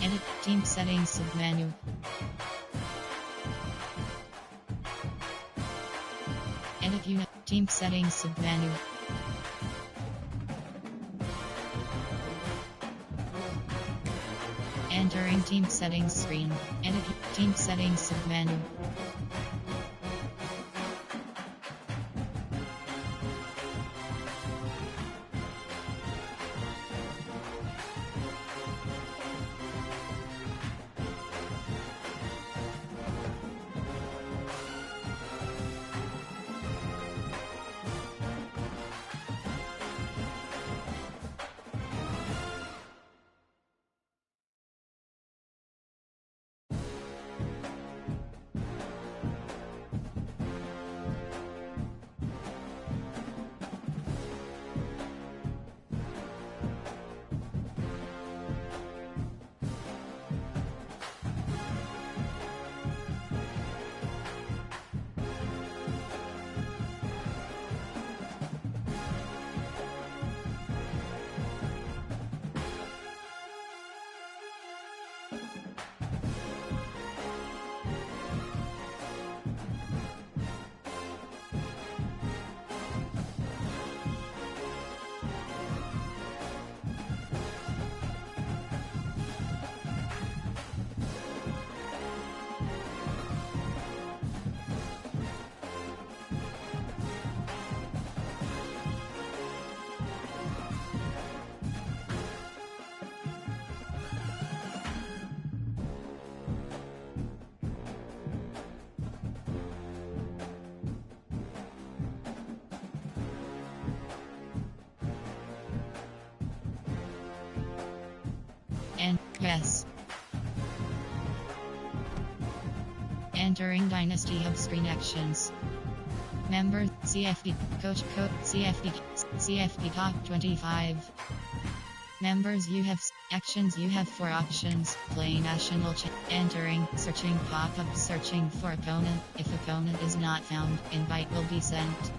Edit team settings submenu. Edit unit team settings submenu. Entering team settings screen. Edit team settings submenu. And yes. Entering Dynasty Hub screen actions. Member CFD Coach Code CFD Top 25. Members you have actions you have 4 options. Play national entering searching pop-up searching for opponent. If opponent is not found, invite will be sent.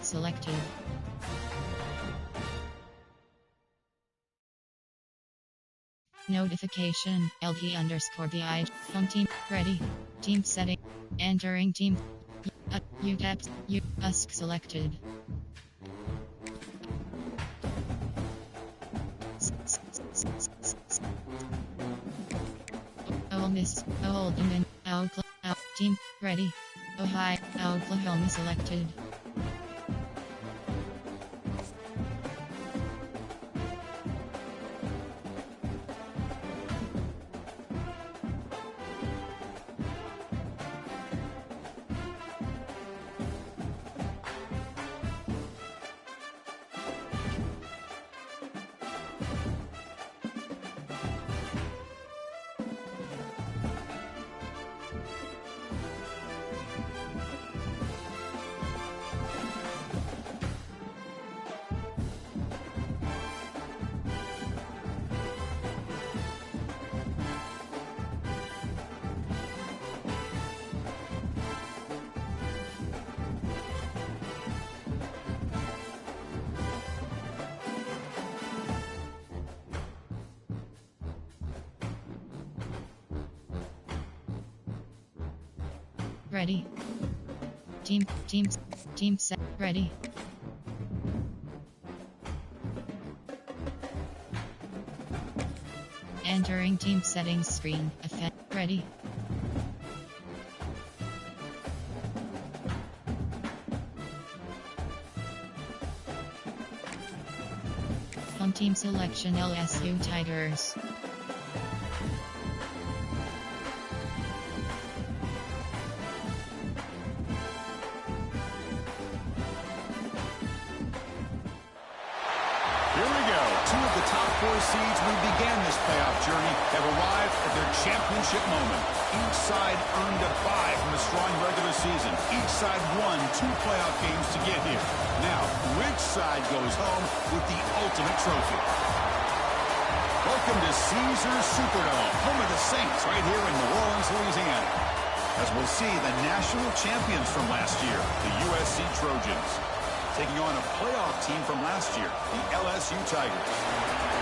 Selected. Notification LG_DI home team ready team setting entering team UTEP USC selected. Ole Miss Oldham Oklahoma team ready Ohio Oklahoma selected. Ready. Team set. Ready. Entering team settings screen. Effect. Ready. Team selection LSU Tigers. Two of the top 4 seeds who began this playoff journey have arrived at their championship moment. Each side earned a bye from a strong regular season. Each side won 2 playoff games to get here. Now, which side goes home with the ultimate trophy? Welcome to Caesars Superdome, home of the Saints, right here in New Orleans, Louisiana. As we'll see, the national champions from last year, the USC Trojans, taking on a playoff team from last year, the LSU Tigers.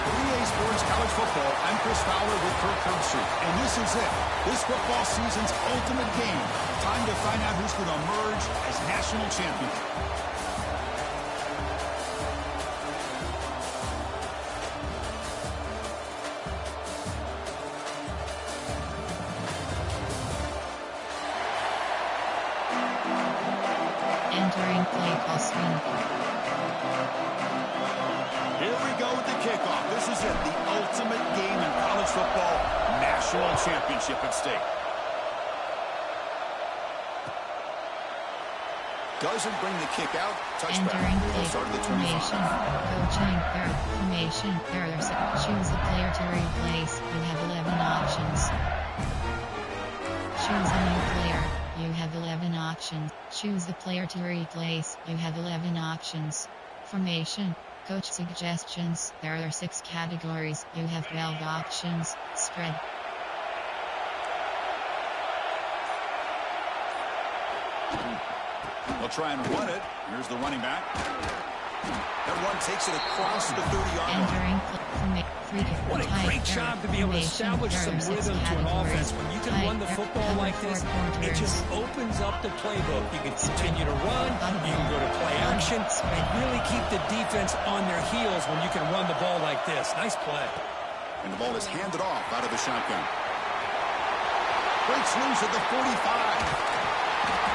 For EA Sports College Football, I'm Chris Fowler with Kirk Herbstreit, and this is it. This football season's ultimate game. Time to find out who's going to emerge as national champion. Entering play call screen. Here we go with the kickoff. This is it, the ultimate game in college football. National championship at stake. Doesn't bring the kick out. Touchback. Entering play Start of the 25. formation. Coaching error. Formation errors. Choose a player to replace. You have 11 options. Choose a new player. You have 11 options. Choose the player to replace. You have 11 options. Formation. Coach suggestions. There are 6 categories. You have 12 options. Spread. They'll try and run it. Here's the running back. That run takes it across the 30-yard line. Entering What a great job to be able to establish some rhythm to an offense. When you can run the football like this, it just opens up the playbook. You can continue to run, you can go to play action, and really keep the defense on their heels when you can run the ball like this. Nice play. And the ball is handed off out of the shotgun. Breaks loose at the 45.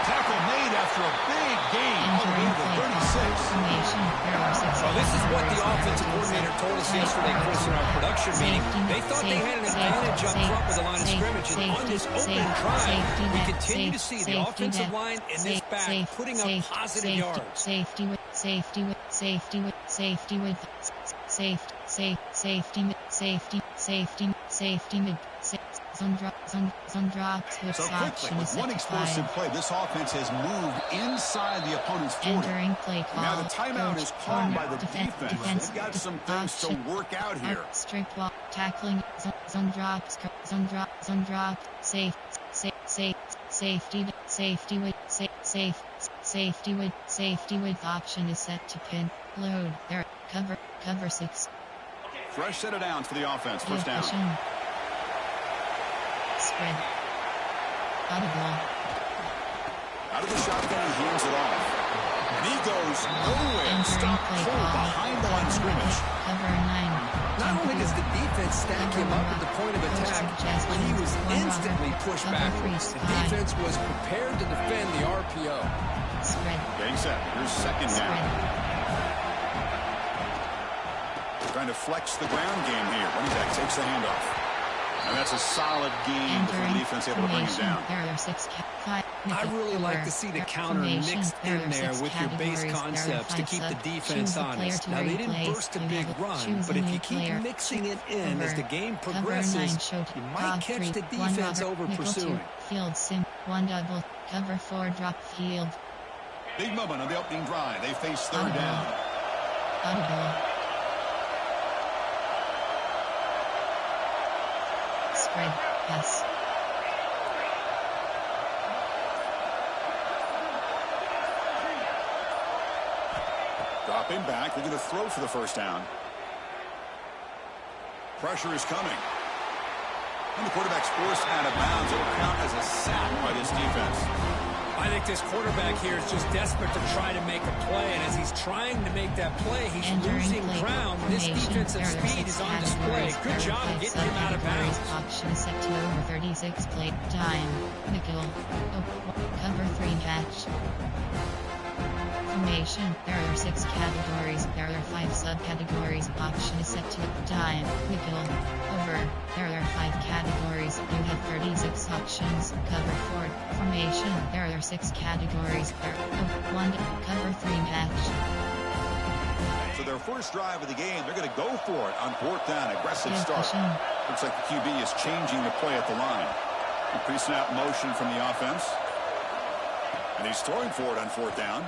Tackle made after a big gain all the way to the 36. Well, this is what the offensive coordinator told us yesterday, Chris, in our production meeting. They thought they had an advantage up front with the line of scrimmage, and on this opening drive, we continue to see the offensive line and this back putting up positive yards. Safety with Zone drops with so quickly, with one explosive play, this offense has moved inside the opponent's 40. Entering play call. Now the timeout is called by the defense. They've got some things to work out here. Strict ball tackling. Zone drops. Safety with option is set to pin. Load. There. Cover 6. Fresh set of downs for the offense. First down. Spread. Audible. Out of the shotgun, he hands it off. And he goes nowhere. Stop cold behind the line of scrimmage. Cover 9. Not only does the defense stack him up at the point of attack, but he was instantly pushed backwards. The defense was prepared to defend the RPO. Spread. Getting set. Here's second down. Trying to flex the ground game here. Running back takes the handoff. And that's a solid game for the defense able to bring him down. I really like to see the counter mixed in there with your base concepts to keep the defense honest. Now, they didn't burst a big run, but if you keep mixing it in as the game progresses, you might catch the defense over pursuing. Field sim, 1 double, cover 4 drop field. Big moment on the opening drive. They face third down. Audible. Spread, pass. Dropping back, looking to throw for the first down. Pressure is coming. And the quarterback's forced out of bounds. It will count as a sack by this defense. I think this quarterback here is just desperate to try to make a play, and as he's trying to make that play, he's losing ground. This defensive speed is on display. Good job of getting him out of bounds. Option set to over 36 play time. Nickel. Cover 3 catch. Formation. There are 6 categories. There are 5 subcategories. Option is set to time. Wiggle. Over. There are 5 categories. You have 36 options. Cover 4. Formation. There are 6 categories. There are 1. Cover 3 match. So their first drive of the game, they're going to go for it on 4th down. Aggressive start. Looks like the QB is changing the play at the line. Pre-snap motion from the offense. And he's throwing for it on 4th down.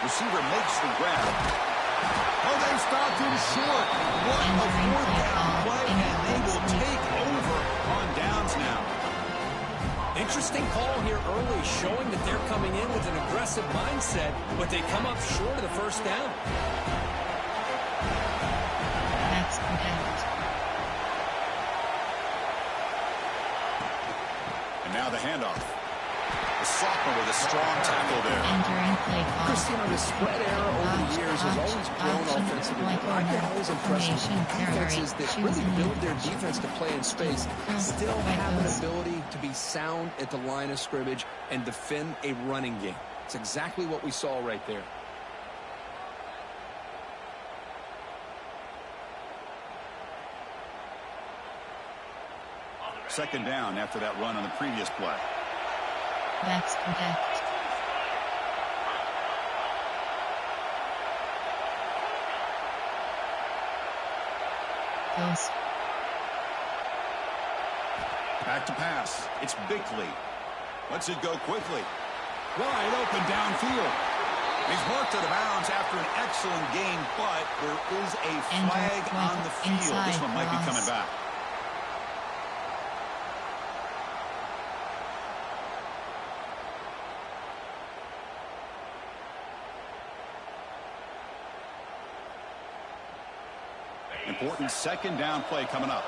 Receiver makes the grab. Oh, they stopped him short. What a 4th down play, and they will take over on downs now. Interesting call here early, showing that they're coming in with an aggressive mindset, but they come up short of the first down. Max protect. And now the handoff. The sophomore with a strong tackle there. Entering play call. Christian, the spread era over the years has always grown offensively. I've been always impressed with defenses that really build their defense to play in space, still have an ability to be sound at the line of scrimmage and defend a running game. It's exactly what we saw right there. Second down after that run on the previous play. Max protect. Ghost. Back to pass. It's Bickley. Lets it go quickly. Wide open downfield. He's marked out of bounds after an excellent game, but there is a flag on the field. This one might be coming back. Important second down play coming up.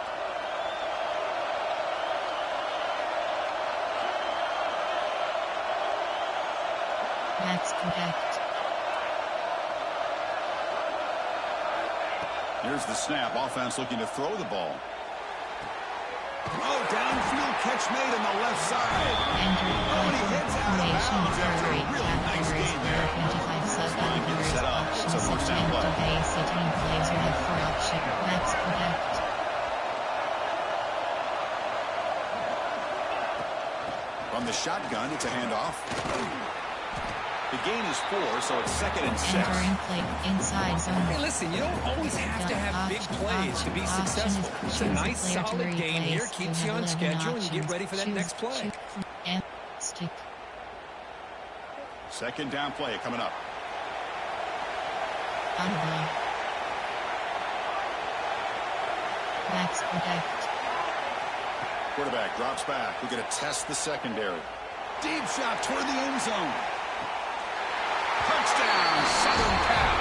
Max protect. Here's the snap. Offense looking to throw the ball. Oh, downfield catch made on the left side. Oh, and he heads out of bounds after a really nice game there. 25 subcategories. Set up. It's a first down play. Base 18 plays you have 4 options. Max protect. From the shotgun, it's a handoff. The gain is 4, so it's 2nd and 6. Entering play inside zone. Hey, listen, you don't always have to have big plays to be successful. It's a nice, solid gain here. Keeps you on schedule, and you get ready for that next play. Stick. Second down play coming up. Audible. Max protect. Quarterback drops back. We're going to test the secondary. Deep shot toward the end zone. Touchdown, Southern Cal.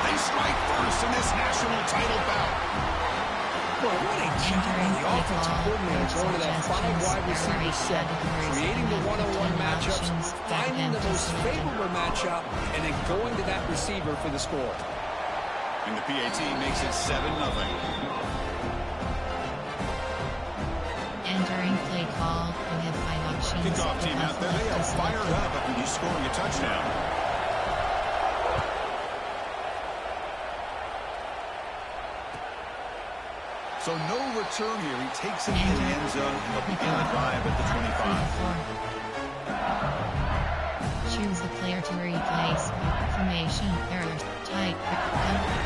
They strike first in this national title bout. Boy, what a job by the offensive coordinator going to that 5 wide receiver set, creating the one-on-one matchups, finding the most favorable matchup, and then going to that receiver for the score. And the PAT makes it 7-0. Entering play call. You have 5 options. Kickoff team out there. They are fired up after you scoring a touchdown. So no return here. He takes it in the end zone and they'll begin the drive at the 25. Choose the player to replace. Formation. Errors. Tight.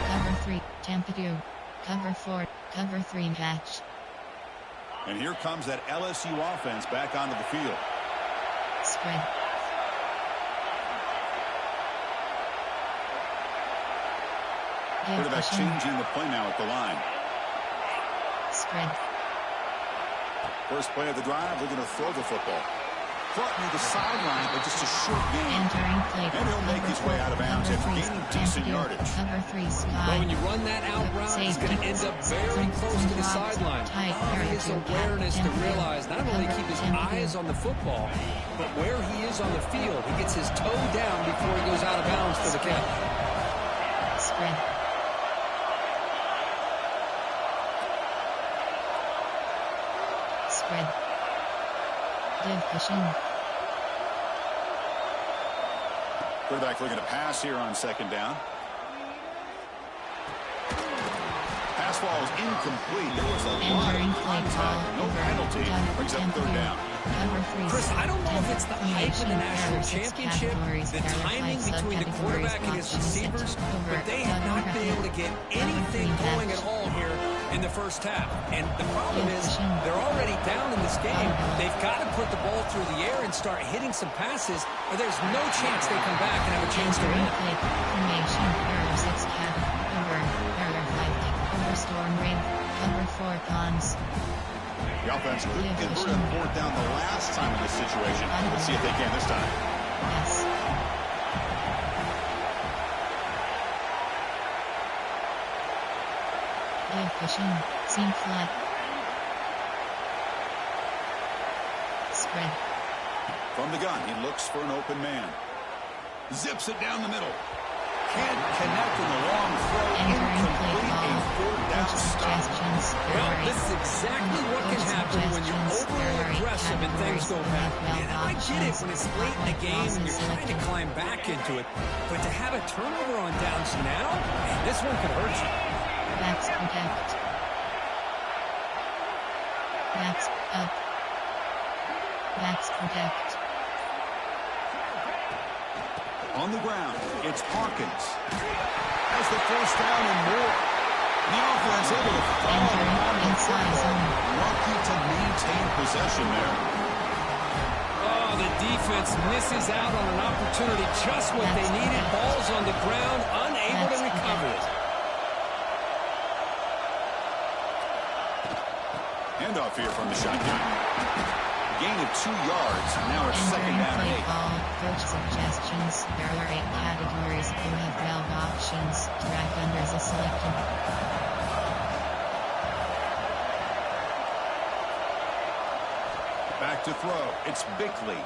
Cover 3. Temperature. Cover 4. Cover 3 match. And here comes that LSU offense back onto the field. Spread. Quarterback changing the play now at the line. Spread. First play of the drive, they're going to throw the football. Caught near the sideline, but just a short gain. Entering play. And he'll make his way out of bounds after gaining decent yardage. Cover 3 slide. But when you run that out route, he's going to end up very close to the sideline. His awareness to realize not only keep his eyes on the football, but where he is on the field, he gets his toe down before he goes out of bounds for the catch. Spread. Spread. Division. Quarterback looking to pass here on second down. Pass ball is incomplete. There was a lot of contact. No penalty. Brings up third down. Chris, I don't know if it's the hype of the national championship, the timing between the quarterback and his receivers, but they have not been able to get anything going at all here in the first half. And the problem is they're already down in this game. They've got to put the ball through the air and start hitting some passes, or there's no chance they come back and have a chance to win. Formation, error 6 cat, over, error 5, over storm rain, cover 4 cons. The offense couldn't convert on fourth down the last time in this situation. Let's see if they can this time. Yes. Fishing, seam flat. Spread. From the gun, he looks for an open man. Zips it down the middle. Can't connect in the long throw. Incomplete. A fourth down stop. Well, this is exactly what can happen when you're over-aggressive and things go bad. And I get it when it's late in the game and you're trying to climb back into it. But to have a turnover on downs now, man, this one could hurt you. Backs protect. Backs up. Backs protect. On the ground, it's Hawkins. Has the first down and more. The offense able to follow inside zone. Lucky to maintain possession there. Oh, the defense misses out on an opportunity. Just what they needed. Ball's on the ground, unable to recover it. Handoff here from the shotgun. Gain of 2 yards. Now it's second down and 8. Coach suggestions. There are 8 categories. You have 12 options. Track unders are selected. Back to throw. It's Bickley.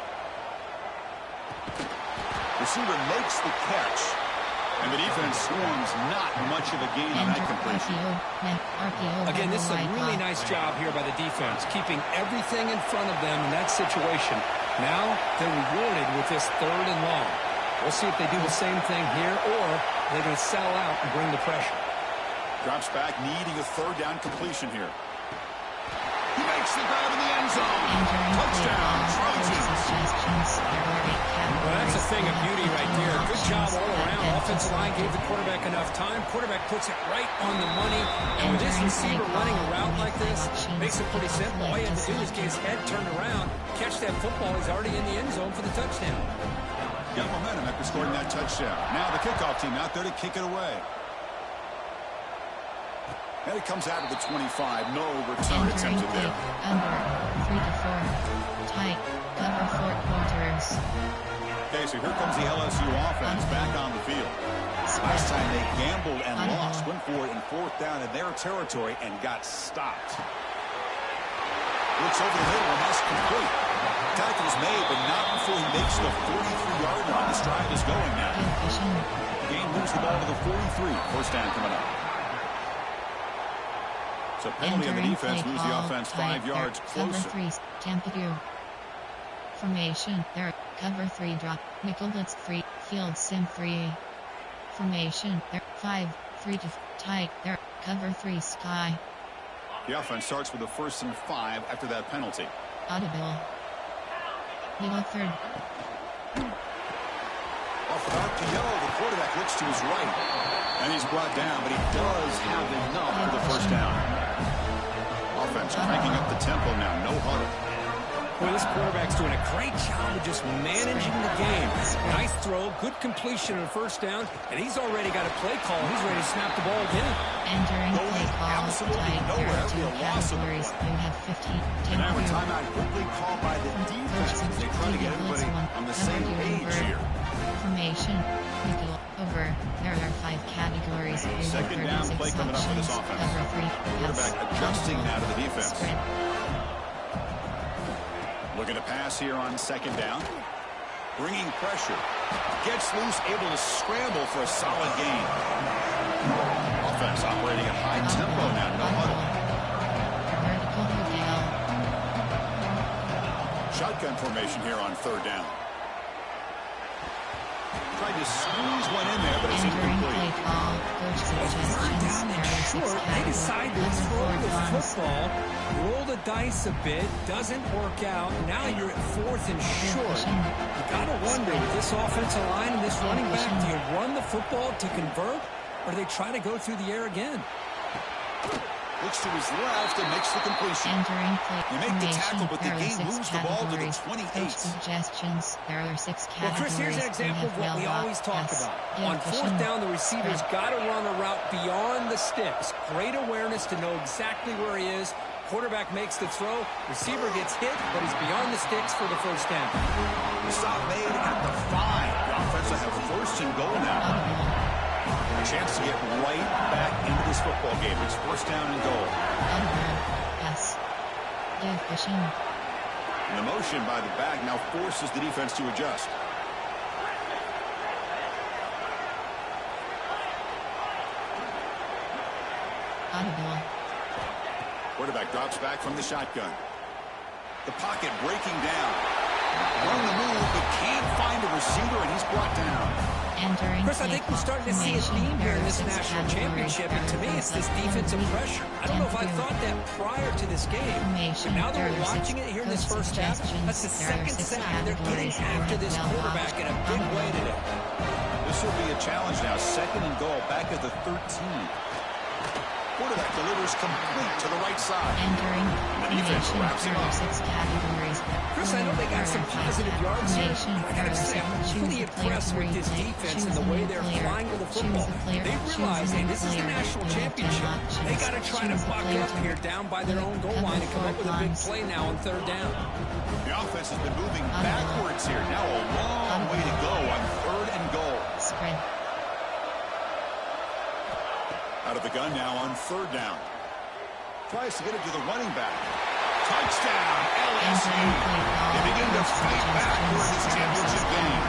Receiver makes the catch. And the defense swarms not much of a gain on that completion. Again, this is a really nice job here by the defense, keeping everything in front of them in that situation. Now they're rewarded with this 3rd and long. We'll see if they do the same thing here, or they're going to sell out and bring the pressure. Drops back, needing a 3rd down completion here. He makes the grab in the end zone. Touchdown, Trojans. Well, that's a thing of beauty right there. Good job all around. Offensive line gave the quarterback enough time. Quarterback puts it right on the money. And with this receiver running a route like this, makes it pretty simple. All you have to do is get his head turned around, catch that football. He's already in the end zone for the touchdown. Got momentum after scoring that touchdown. Now the kickoff team out there to kick it away. And it comes out of the 25. No return attempted there. Under 3 to 4. Tight. Cover 4 quarters. Okay, so here comes the LSU offense back on the field. Last time they gambled and lost. Went for it in 4th down in their territory and got stopped. Looks over the middle and that's complete. Tackle is made, but not before he makes the 43-yard line. The stride is going now. The game moves the ball to the 43. First down coming up. So penalty on the defense moves the offense 5 yards closer. Cover 3, Tampa 2. Formation, there. Cover 3 drop. Nickel blitz 3. Field sim 3. Formation, there. 5, 3 to tight. There. Cover 3 sky. The offense starts with a 1st and 5 after that penalty. Audible. Middle 3rd. Off without to yellow, the quarterback looks to his right. And he's brought down, but he does have enough for the first down. Offense cranking up the tempo now. No huddle. Well, this quarterback's doing a great job of just managing the game. Nice throw, good completion on the first down, and he's already got a play call. He's ready to snap the ball again. Entering play call, tight, there are 2 categories. You have 15. And now a timeout quickly called by the defense. They try to get everybody on the same page here. Formation, nickel, over. There are 5 categories. Second down play coming up for this offense. Cover 3. Quarterback adjusting now to the defense. Spread. Looking to pass here on second down. Bringing pressure. Gets loose, able to scramble for a solid gain. Offense operating at high tempo now. No huddle. Vertical hook. Shotgun formation here on 3rd down. tried to squeeze one in there, but it's Entering incomplete. play call. Coach suggestions. Down and short, they decide to throw the football, roll the dice a bit, doesn't work out. Now you're at 4th and short. You got to wonder, with this offensive line and this running back, do you run the football to convert, or do they try to go through the air again? Looks to his left and makes the completion. Entering play You make the tackle, but the There are game 6 moves the ball to the categories. 28. Coach suggestions. There are 6 categories. Well, Chris, here's an example of what we always talk about. On 4th down, the receiver's got to run a route beyond the sticks. Great awareness to know exactly where he is. Quarterback makes the throw. Receiver gets hit, but he's beyond the sticks for the first down. The stop made at the 5. The offense will have 1st and goal now. A chance to get right back into this football game. It's 1st down and goal. Pass. Division. And the motion by the back now forces the defense to adjust. Audible. Quarterback drops back from the shotgun. The pocket breaking down. On the move, but can't find a receiver, and he's brought down. Entering Chris, I think we're starting to see a theme here in this national championship, and to me it's this defensive pressure. I don't know if I thought that prior to this game, but now that we're watching it here in this first half, that's the second sack. They're getting after this quarterback in a big way today. This will be a challenge now. 2nd and goal, back at the 13. Quarterback delivers complete to the right side. Entering The defense wraps him up. 6 categories. Chris, I know they got some positive yards here. I got to say, I'm pretty impressed with this defense and the way they're flying with the football. They realize, hey, this is the national championship. They got to try to buck up here down by their own goal line and come up with a big play now on 3rd down. The offense has been moving backwards here. Now a long way to go on 3rd and goal. Spread. Out of the gun now on 3rd down. Tries to get it to the running back. Touchdown, LSU. They begin to fight back for this championship game.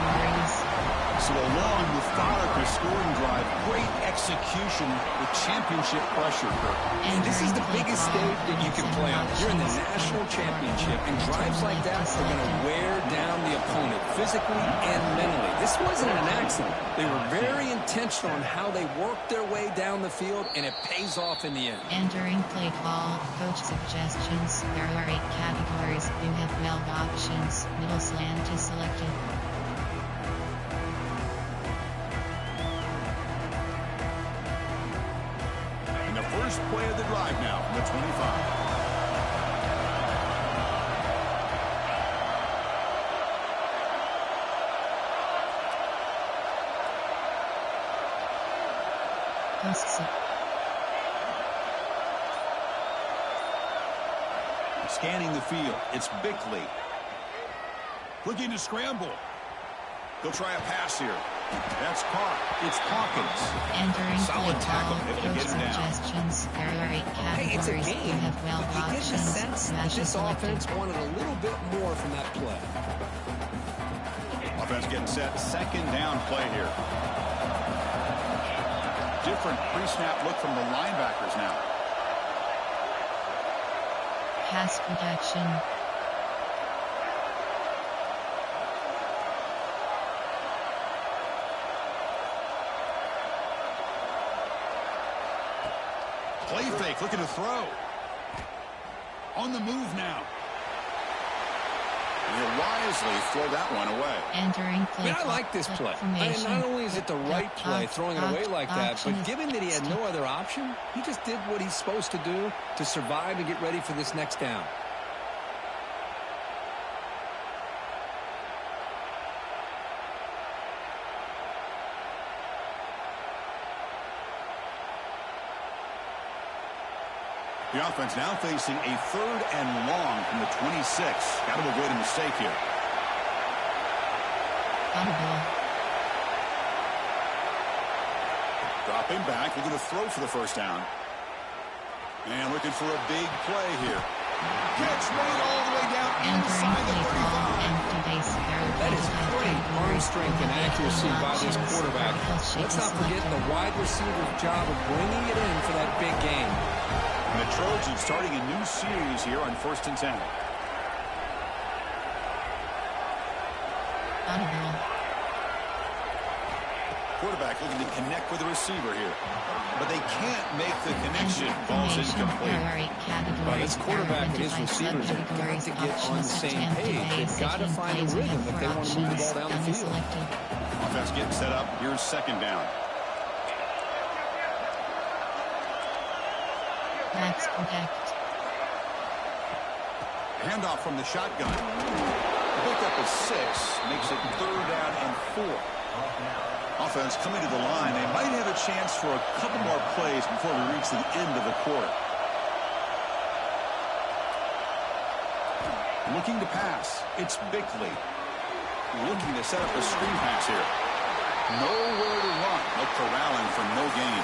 So a long, methodical scoring drive. Great execution with championship pressure. And this is the biggest stage that you can play on. You're in the national championship, and drives like that are going to wear down the opponent physically and mentally. This wasn't an accident. They were very intentional on how they worked their way down the field, and it pays off in the end. Entering play call. Coach suggestions. There are 8 categories. You have 12 options. Middle slant is selected. First play of the drive now from the 25. Scanning the field, it's Bickley. Looking to scramble. He'll try a pass here. That's caught. It's Hawkins. Entering Solid play tackle. call. Able to get him down. Suggestions. There are 8 categories. Hey, it's a You game. have 12 You get the options. sense that this offense wanted a little bit more from that play. Offense getting set. 2nd down play here. Different pre-snap look from the linebackers now. Pass protection. Play fake, looking to throw. On the move now. And he'll wisely throw that one away. Entering play. I like this play. And not only is it the right play, throwing it away like that, but given that he had no other option, he just did what he's supposed to do to survive and get ready for this next down. The offense now facing a 3rd and long from the 26. Got to avoid a mistake here. Dropping back, looking to throw for the 1st down. And looking for a big play here. Catch made all the way down inside the 35. That is great arm strength and accuracy by this quarterback. Let's not forget the wide receiver's job of bringing it in for that big game. And the Trojans starting a new series here on 1st and 10. Quarterback looking to connect with the receiver here. But they can't make the connection. Ball's incomplete. Well, this quarterback and his receivers have got to get on the same page. They've got to find a rhythm if they want to move the ball down the field. Offense getting set up. Here's second down. Max protect. Handoff from the shotgun. Picked up a 6. Makes it 3rd down and 4. Offense coming to the line. They might have a chance for a couple more plays before we reach the end of the quarter. Looking to pass. It's Bickley. Looking to set up a screen pass here. Nowhere to run. They'll corral him for no gain.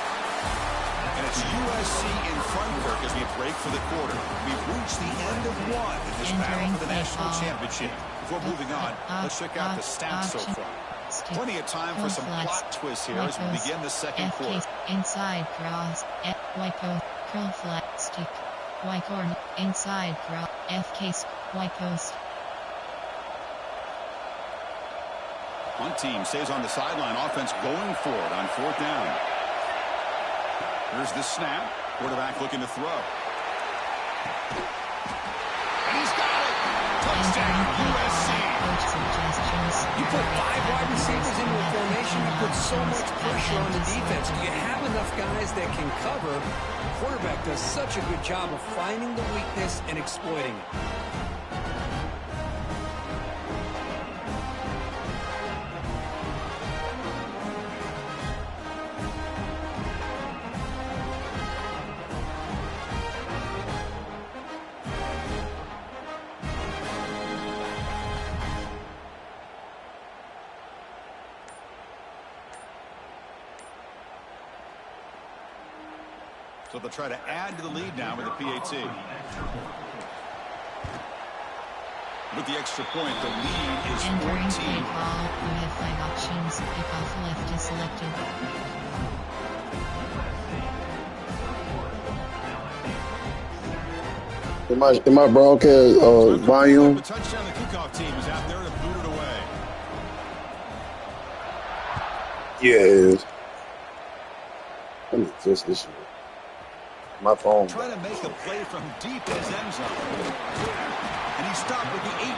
And it's USC in front here as we break for the quarter. We've reached the end of one in this battle for the national championship. Before moving on, let's check out the stats so far. Plenty of time for some plot twists here as we begin the second quarter. Inside cross, Wyco, curl flat, stick, Wycorn, inside cross, FK, Wycoast. One team stays on the sideline. Offense going for it on 4th down. Here's the snap. Quarterback looking to throw. And he's got it. Touchdown, USC. You put 5 wide receivers into a formation, you put so much pressure on the defense. Do you have enough guys that can cover? The quarterback does such a good job of finding the weakness and exploiting it. So they'll try to add to the lead now with the PAT. With the extra point, the lead is 14. Entering play call, you have 5 options. Kickoff left is selected. In my broadcast volume. The touchdown, the kickoff team is out there to boot it away. Yeah, it is. Let me adjust this shit. My phone. Trying to make a play from deep in his end zone. And he stopped with the 18.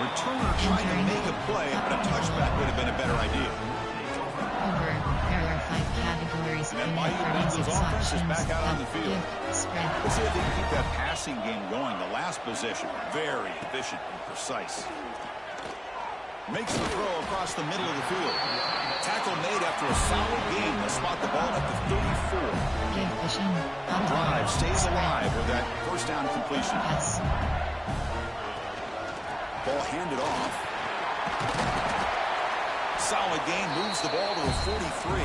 Returner trying to make a play, but a touchback would have been a better idea. Over. There are 5 categories. And then Bayou Bengals offense is back out on the field. Spread. Let's see if they can keep that passing game going. The last possession, very efficient and precise. Makes the throw across the middle of the field. Tackle made after a solid game. They'll spot the ball at the 34. Give vision. Drive stays alive with that first down completion. Pass. Ball handed off. Solid gain, moves the ball to a 43.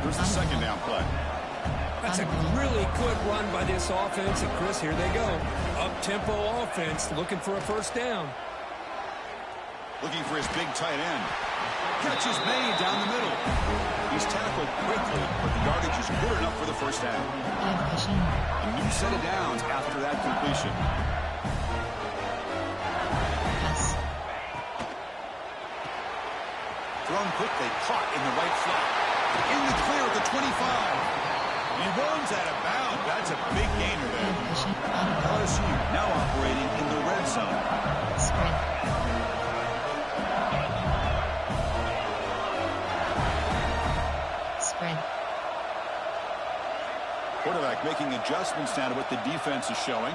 Here's the second down play. That's a really good run by this offense. And Chris, here they go. Up-tempo offense looking for a first down. Looking for his big tight end. Catch is made down the middle. He's tackled quickly, but the yardage is good enough for the first down. A new set of downs after that completion. Pass. Thrown quickly, caught in the right flat. In the clear at the 25. He runs out of bounds. That's a big gainer there. LSU now operating in the red zone. Spread. Quarterback making adjustments now to what the defense is showing.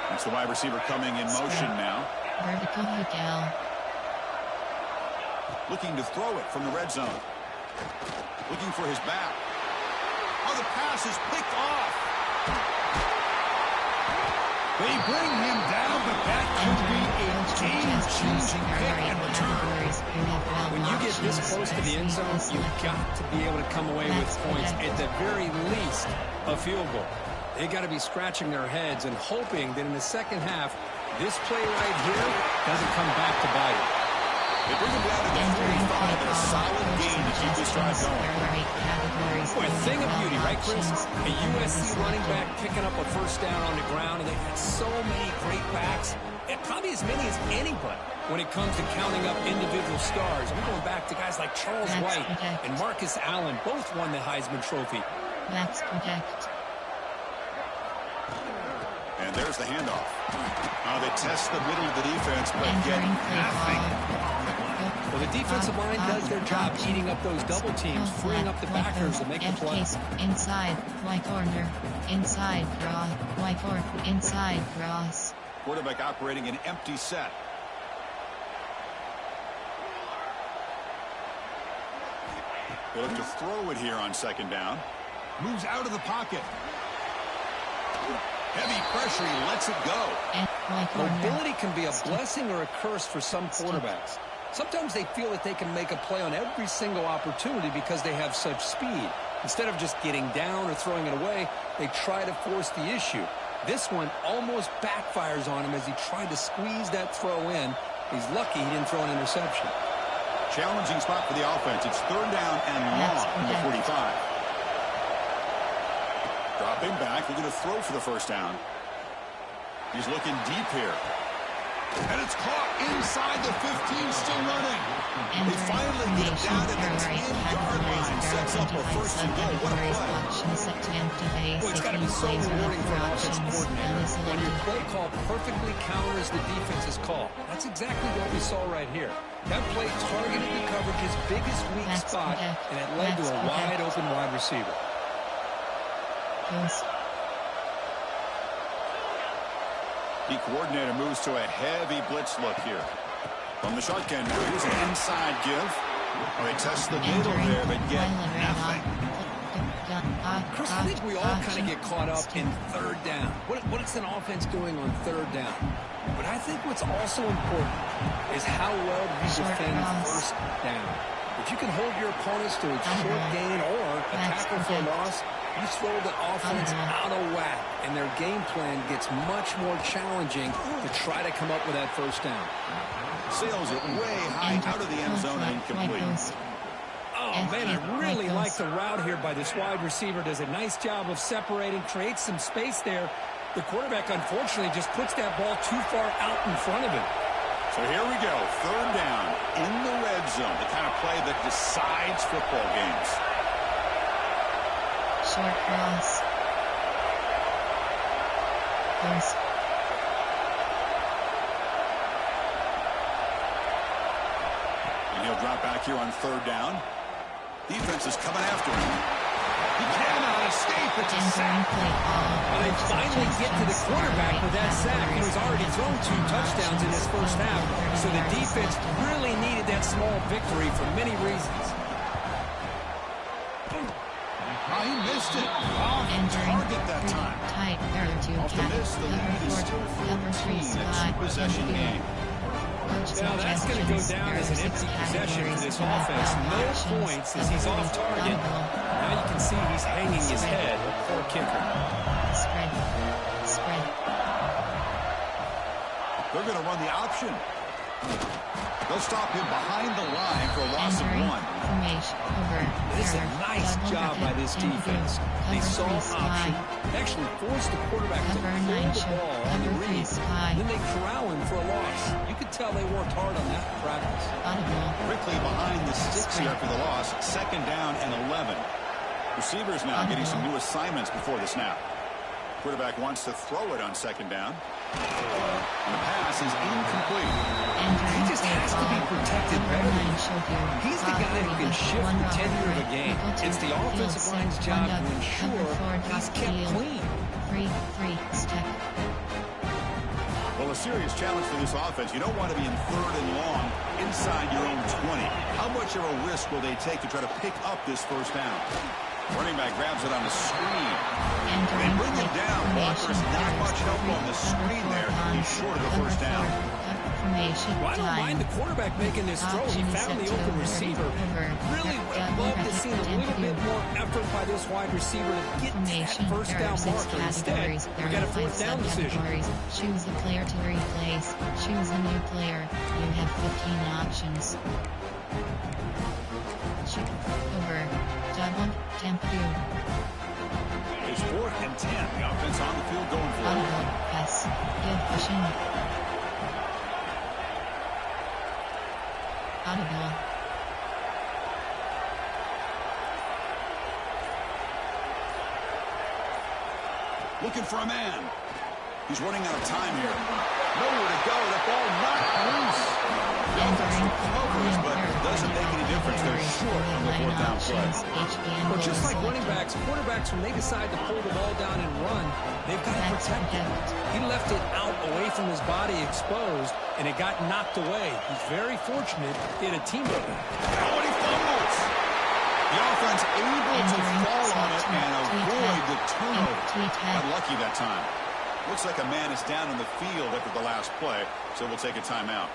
That's the wide receiver coming in motion now. Vertical Miguel. Looking to throw it from the red zone. Looking for his back. Oh, the pass is picked off. They bring him down, but that could be a game-changing pick and return. When you get this close to the end zone, you've got to be able to come away with points. At the very least, a field goal. They got to be scratching their heads and hoping that in the second half, this play right here doesn't come back to bite it. They bring him down to the 45 and a solid gain to keep this drive going. Boy, a thing of beauty, right, Chris? A USC running back picking up a first down on the ground, and they've had so many great backs, and probably as many as anybody. when it comes to counting up individual stars. I'm going back to guys like Charles White and Marcus Allen. Both won the Heisman Trophy. Max protect. And there's the handoff. They test the middle of the defense, but get nothing. Well, the defensive line does their job eating up those double teams, freeing up the backers to make the play. Inside, Y corner. Inside, draw. Y corner. Inside, cross. Quarterback operating an empty set. They look to throw it here on second down. Moves out of the pocket. Heavy pressure, he lets it go. Mobility can be a blessing or a curse for some quarterbacks. Sometimes they feel that they can make a play on every single opportunity because they have such speed. Instead of just getting down or throwing it away, they try to force the issue. This one almost backfires on him as he tried to squeeze that throw in. He's lucky he didn't throw an interception. Challenging spot for the offense. It's third down and long from the 45. Dropping back, looking to throw for the first down. He's looking deep here. And it's caught inside the 15, still running. They finally get it down at the 10-yard line. Sets up a first and goal. What a play. Well, it's got to be so rewarding for an offensive coordinator when your play call perfectly counters the defense's call. That's exactly what we saw right here. That play targeted the coverage's biggest weak spot, and it led to a wide-open wide receiver. The coordinator moves to a heavy blitz look here. From the shotgun now, here's an inside give. They test the middle there, but get nothing. Chris, I think we all kind of get caught up in third down. What is an offense doing on third down? But I think what's also important is how well you defend first down. If you can hold your opponents to a short gain or a tackle for a loss, you throw the offense out of whack, and their game plan gets much more challenging to try to come up with that first down. Sails it way high out of the end zone and incomplete. Oh, man, I really like the route here by this wide receiver. Does a nice job of separating, creates some space there. The quarterback, unfortunately, just puts that ball too far out in front of him. So here we go, third down in the red zone, the kind of play that decides football games. Short cross. Close. And he'll drop back here on third down. Defense is coming after him. He cannot escape. It's a sack. Well, they finally get to the quarterback with that sack. He was already thrown 2 touchdowns in his first half, so the defense really needed that small victory for many reasons. He missed it. Off target that time. Off the miss, the lead is still 14. A 2-possession game. Now that's going to go down as an empty possession for this offense. No points as he's off target. Now you can see he's hanging his head. Poor kicker. Spread. They're going to run the option. They'll stop him behind the line for a loss of 1. This is a nice job by this defense. They saw an option, actually forced the quarterback to pull the ball on the read, and then they corral him for a loss. You could tell they worked hard on that in practice. Quickly behind the sticks here for the loss. Second down and 11. Receivers now getting some new assignments before the snap. Quarterback wants to throw it on second down. And the pass is incomplete. He just has to be protected better. He's the guy who can shift the tenure of a game. It's the offensive line's job to ensure he's kept clean. Well, a serious challenge for this offense. You don't want to be in third and long inside your own 20. How much of a risk will they take to try to pick up this first down? Running back grabs it on the screen. They bring him down. Walker's not much help on the screen there. He's short of the first down. Well, I don't mind the quarterback making this throw. He found the open receiver. Really would have loved to see a little bit more effort by this wide receiver to get that first down marker. Instead, we got a fourth down decision. Choose a player to replace. Choose a new player. You have 15 options. Over. Double. Tempo. It's 4th and 10. The offense on the field going for it. Pass. Give pushing. Audible. Looking for a man. He's running out of time here. Nowhere to go. That ball knocked loose. The offensive covers, but it doesn't make any difference. They're short on the fourth down play. Well, just like running backs, quarterbacks, when they decide to pull the ball down and run, they've got to protect it. He left it out away from his body exposed, and it got knocked away. He's very fortunate he had a teammate. Oh, and he fumbles. The offense able to fall on it and avoid the turnover. Got lucky that time. Looks like a man is down in the field after the last play, so we'll take a timeout.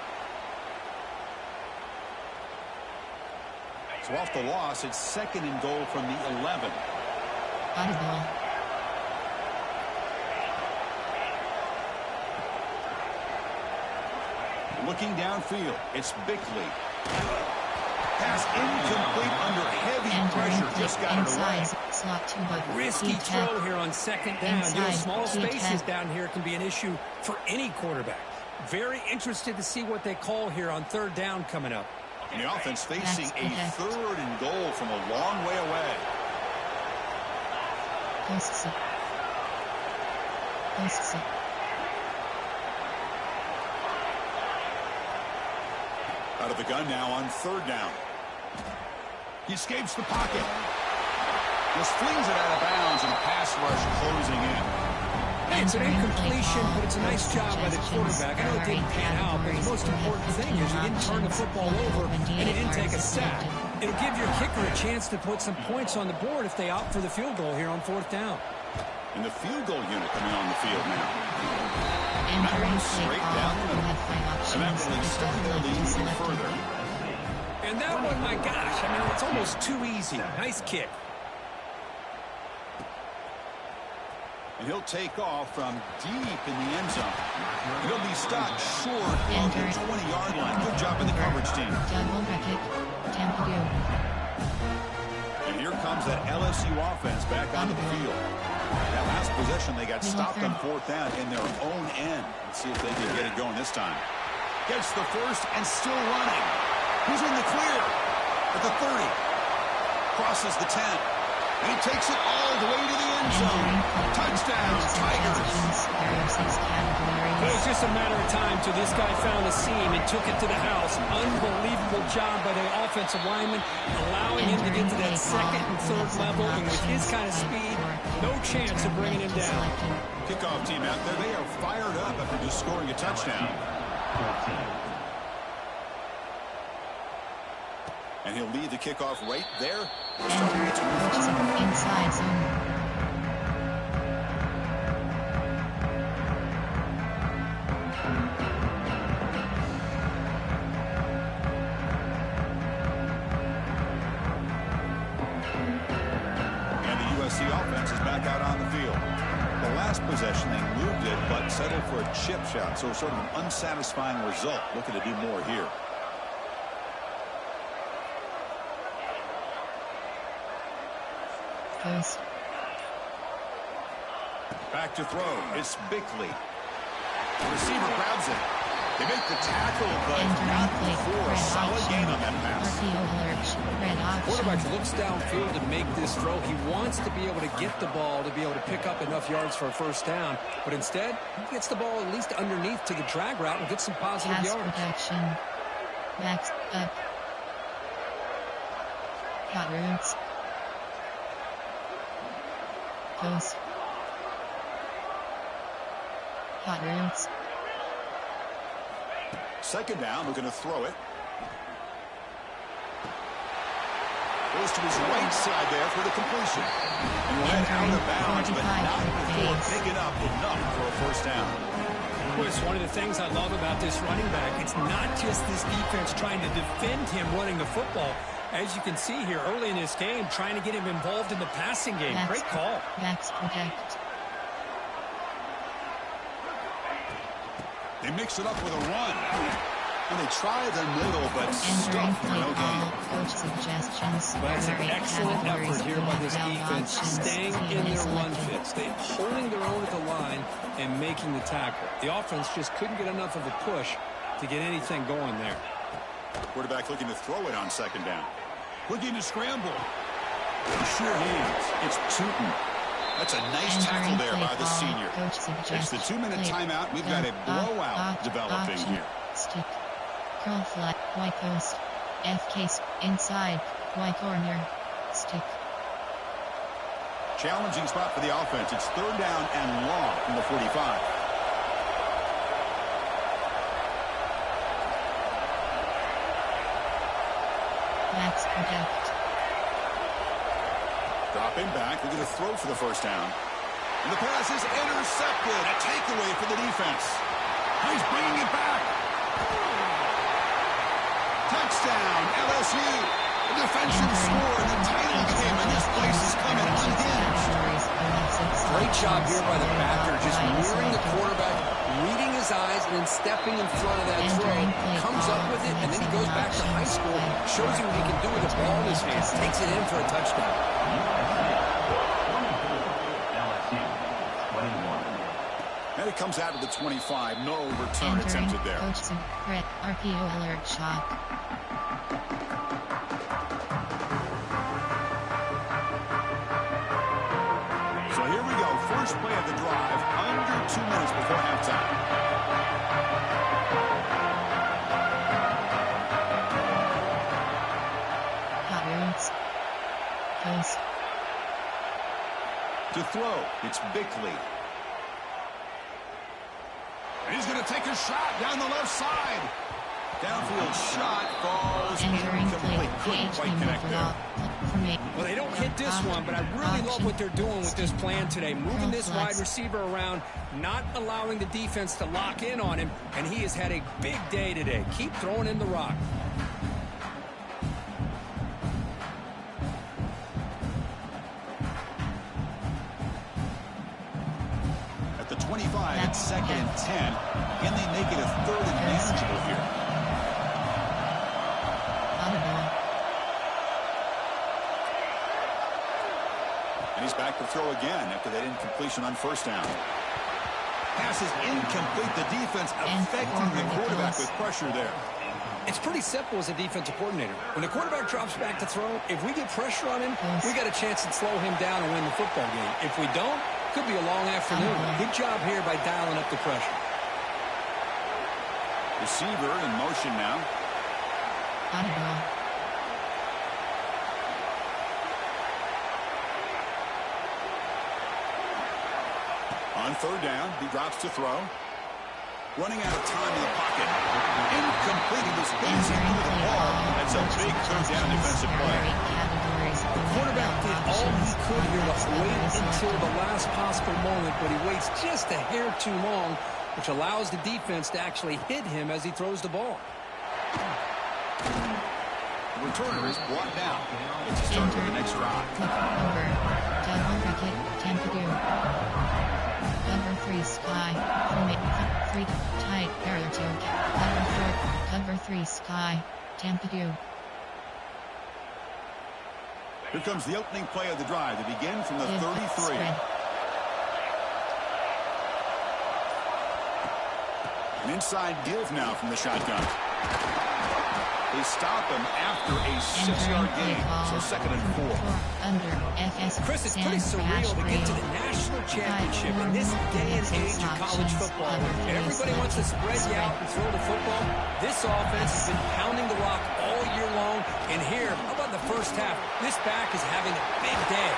So off the loss, it's 2nd and goal from the 11. Audible. Looking downfield, it's Bickley. Pass incomplete under heavy pressure. Just got it away. Slot to the risky throw here on 2nd down. You know, small spaces down here can be an issue for any quarterback. Very interested to see what they call here on 3rd down coming up. And the offense facing a 3rd and goal from a long way away. Out of the gun now on 3rd down. He escapes the pocket. Just flings it out of bounds and a pass rush closing in. Hey, it's an incompletion, but it's a nice job by the quarterback. I know it didn't pan out, but the most important thing is he didn't turn the football over and he didn't take a sack. It'll give your kicker a chance to put some points on the board if they opt for the field goal here on 4th down. And the field goal unit coming on the field now. That Entering one straight down the middle. And that will extend their lead even further. And that one, my gosh, I mean, it's almost too easy. Nice kick. And he'll take off from deep in the end zone. He'll be stopped short of the 20-yard line. Good job by the coverage team. And here comes that LSU offense back onto the field. That last possession, they got stopped on 4th down in their own end. Let's see if they can get it going this time. Gets the first and still running. He's in the clear at the 30. Crosses the 10. He takes it all the way to the end zone. Touchdown, Tigers. Well, it's just a matter of time till this guy found a seam and took it to the house. Unbelievable job by the offensive lineman, allowing him to get to that 2nd and 3rd level. And with his kind of speed, no chance of bringing him down. Kickoff team out there. They are fired up after just scoring a touchdown. And he'll lead the kickoff right there. Inside zone. And the USC offense is back out on the field. The last possession, they moved it, but settled for a chip shot. So sort of an unsatisfying result. Looking to do more here. Back to throw. It's Bickley. The receiver grabs it. They make the tackle, but not before a solid gain on that pass. Quarterback looks downfield to make this throw. He wants to be able to get the ball to be able to pick up enough yards for a 1st down. But instead, he gets the ball at least underneath to the drag route and gets some positive yards. Protection. Max up. Got roots. Post. Hot roots. 2nd down, looking to throw it. Goes to his right side there for the completion. And went out of bounds, but not before picking up enough for a 1st down. Well, it's one of the things I love about this running back. It's not just this defense trying to defend him running the football. As you can see here early in this game, trying to get him involved in the passing game. Great call. Max protect. They mix it up with a run. And they try the middle, but stuff for no gain. Coach suggestions. Well, that's an excellent effort here by this defense, staying in their run fits. They're holding their own at the line and making the tackle. The offense just couldn't get enough of a push to get anything going there. Quarterback looking to throw it on second down. Looking to scramble. Sure hands. It's Tootin. That's a nice tackle there by the senior. It's the 2-minute timeout. We've got a blowout developing here. Stick. Curl flat. Y post. F case. Inside. Y corner. Stick. Challenging spot for the offense. It's 3rd down and long from the 45. Max protect. Dropping back. We're going to throw for the 1st down. And the pass is intercepted. A takeaway for the defense. He's bringing it back. Touchdown, LSU. The defense should score in the title game, and this place is coming unhinged. Great job here by the backer, just mirroring the quarterback, reading his eyes, and then stepping in front of that throw. Comes up with it, and then he goes back to high school, shows you what he can do with the ball in his hands, takes it in for a touchdown. And it comes out of the 25. No return attempted there. Coach Brett, RPO alert shock. So here we go. First play of the drive. Under 2 minutes before halftime. Hot roots. Post. To throw, it's Bickley. And he's going to take a shot down the left side. Downfield shot falls incomplete. Couldn't quite connect there. Well, they don't hit this one, but I really love what they're doing with this plan today. Moving this wide receiver around, not allowing the defense to lock in on him, and he has had a big day today. Keep throwing in the rock. At the 25, it's 2nd and 10. Can they make it a 3rd and manageable here? And he's back to throw again after that incompletion on 1st down. Pass is incomplete. The defense affecting the quarterback with pressure there. It's pretty simple as a defensive coordinator. When the quarterback drops back to throw, if we get pressure on him, we got a chance to slow him down and win the football game. If we don't, could be a long afternoon. Good job here by dialing up the pressure. Receiver in motion now. On 3rd down, he drops to throw. Running out of time in the pocket. Incomplete. He was easy with the ball. That's a big 3rd down defensive play. The quarterback did all he could here to wait until the last possible moment, but he waits just a hair too long, which allows the defense to actually hit him as he throws the ball. The returner is brought down. It's a start for the next drive. Cover 3 sky. Three tight error to cover 3 sky. Tampa Dew. Here comes the opening play of the drive to begin from the 33. An inside give now from the shotgun. They stop him after a 6-yard gain. So 2nd and 4. Chris, it's pretty surreal to get to the national championship in this day and age of college football. Everybody wants to spread you out and throw the football. This offense has been pounding the rock all year long. And here, how about the first half? This back is having a big day.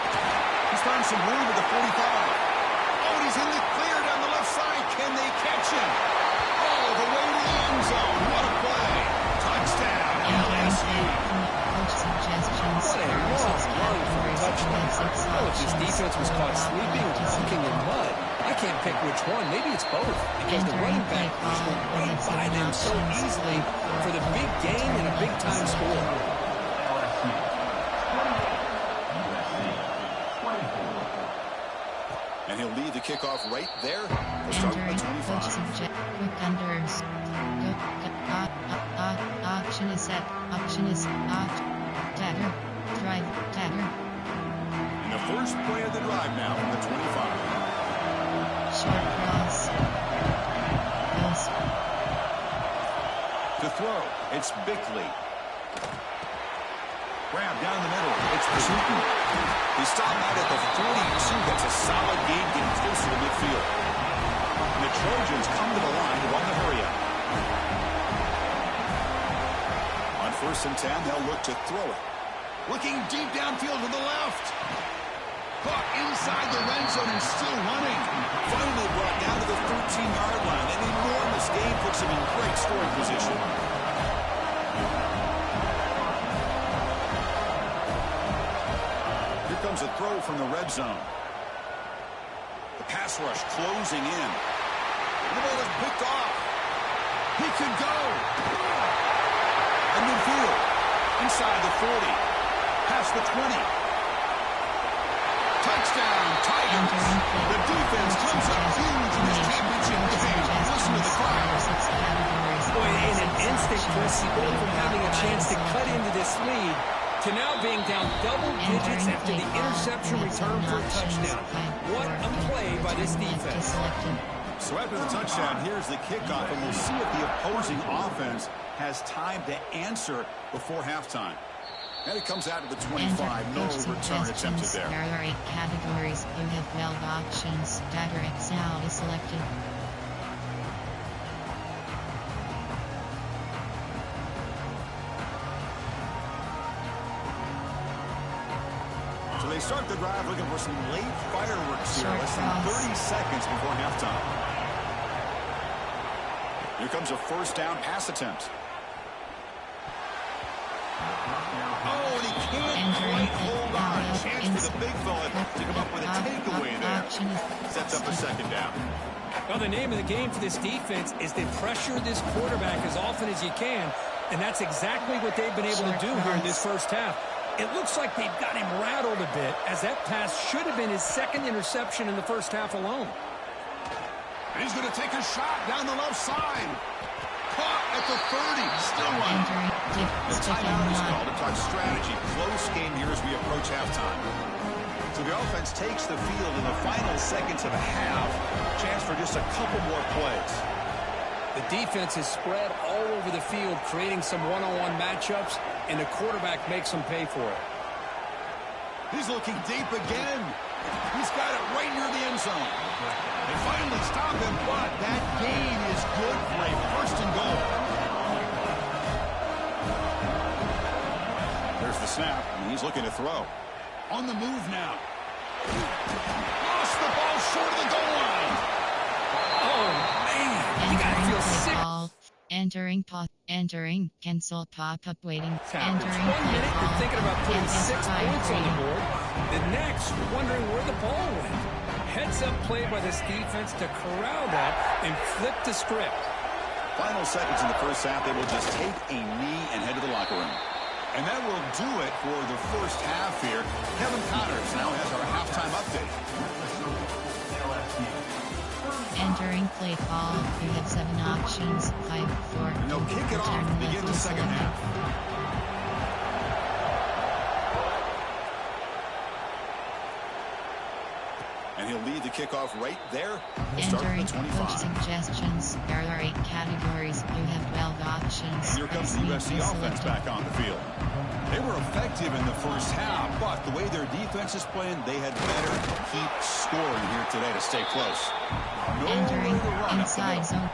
He's finding some room at the 45. Oh, and he's in the clear down the left side. Can they catch him? Oh, the way to the end zone. What a play. Touchdown, LSU. What a long run for a touchdown. Oh, if this defense was caught sleeping or walking in mud, I can't pick which one. Maybe it's both, because the running back just went right by them so easily for the big gain and a big-time score. And he'll lead the kickoff right there. We'll start with the 25. Option is set. Option is off. Dagger. Drive. Dagger. And the first play of the drive now from the 25. Short cross. Post. To throw. It's Bickley. Grab down the middle. It's Chutin. He stopped out at the 42. That's a solid gain getting closer to midfield. And the Trojans come to the line to run the hurry-up. On 1st and 10, they'll look to throw it. Looking deep downfield to the left. Caught inside the red zone and still running. Finally brought down to the 13-yard line. An enormous gain puts him in great scoring position. Here comes a throw from the red zone. The pass rush closing in. The ball is picked off. He could go. And midfield. Inside the 40. Past the 20. Touchdown, Tigers. The defense comes up huge in this championship game. Listen to the crowd. Boy, in an instant, Chris, he went from having a chance to cut into this lead to now being down double digits after the interception return for a touchdown. What a play by this defense. So after the touchdown, here's the kickoff, and we'll see if the opposing offense has time to answer before halftime. And it comes out to the 25. No return attempted there. There are 8 categories. You have 12 options. Dagger Excel is selected. So they start the drive looking for some late fireworks here. Less than 30 seconds before halftime. Here comes a 1st down pass attempt. Oh, and he can't quite hold on. Chance for the big fella to come up with a takeaway there. Sets up a 2nd down. Well, the name of the game for this defense is to pressure this quarterback as often as you can, and that's exactly what they've been able to do here in this first half. It looks like they've got him rattled a bit, as that pass should have been his 2nd interception in the first half alone. And he's going to take a shot down the left side. Caught at the 30. Still running. The timeout is called to talk strategy. Close game here as we approach halftime. So the offense takes the field in the final seconds of a half. Chance for just a couple more plays. The defense is spread all over the field, creating some one-on-one matchups, and the quarterback makes them pay for it. He's looking deep again. He's got it right near the end zone. They finally stop him, but that gain is good for a 1st and goal. There's the snap, and he's looking to throw. On the move now. Lost the ball short of the goal line. Oh, man. You got to feel sick. Entering, cancel pop-up waiting. Entering, 1 minute, you're thinking about putting 6 points on the board. The next, wondering where the ball went. Heads-up play by this defense to corral that and flip the script. Final seconds in the first half, they will just take a knee and head to the locker room. And that will do it for the first half here. Kevin Connors now has our halftime update. Entering play call. You have 7 options. 5, 4. And they'll kick it off to begin the second half. And he'll lead the kickoff right there. We'll start with the 25. Coach suggestions. There are 8 categories. You have 12 options. And here comes the USC offense back on the field. They were effective in the first half, but the way their defense is playing, they had better keep scoring here today to stay close. Entering inside zone.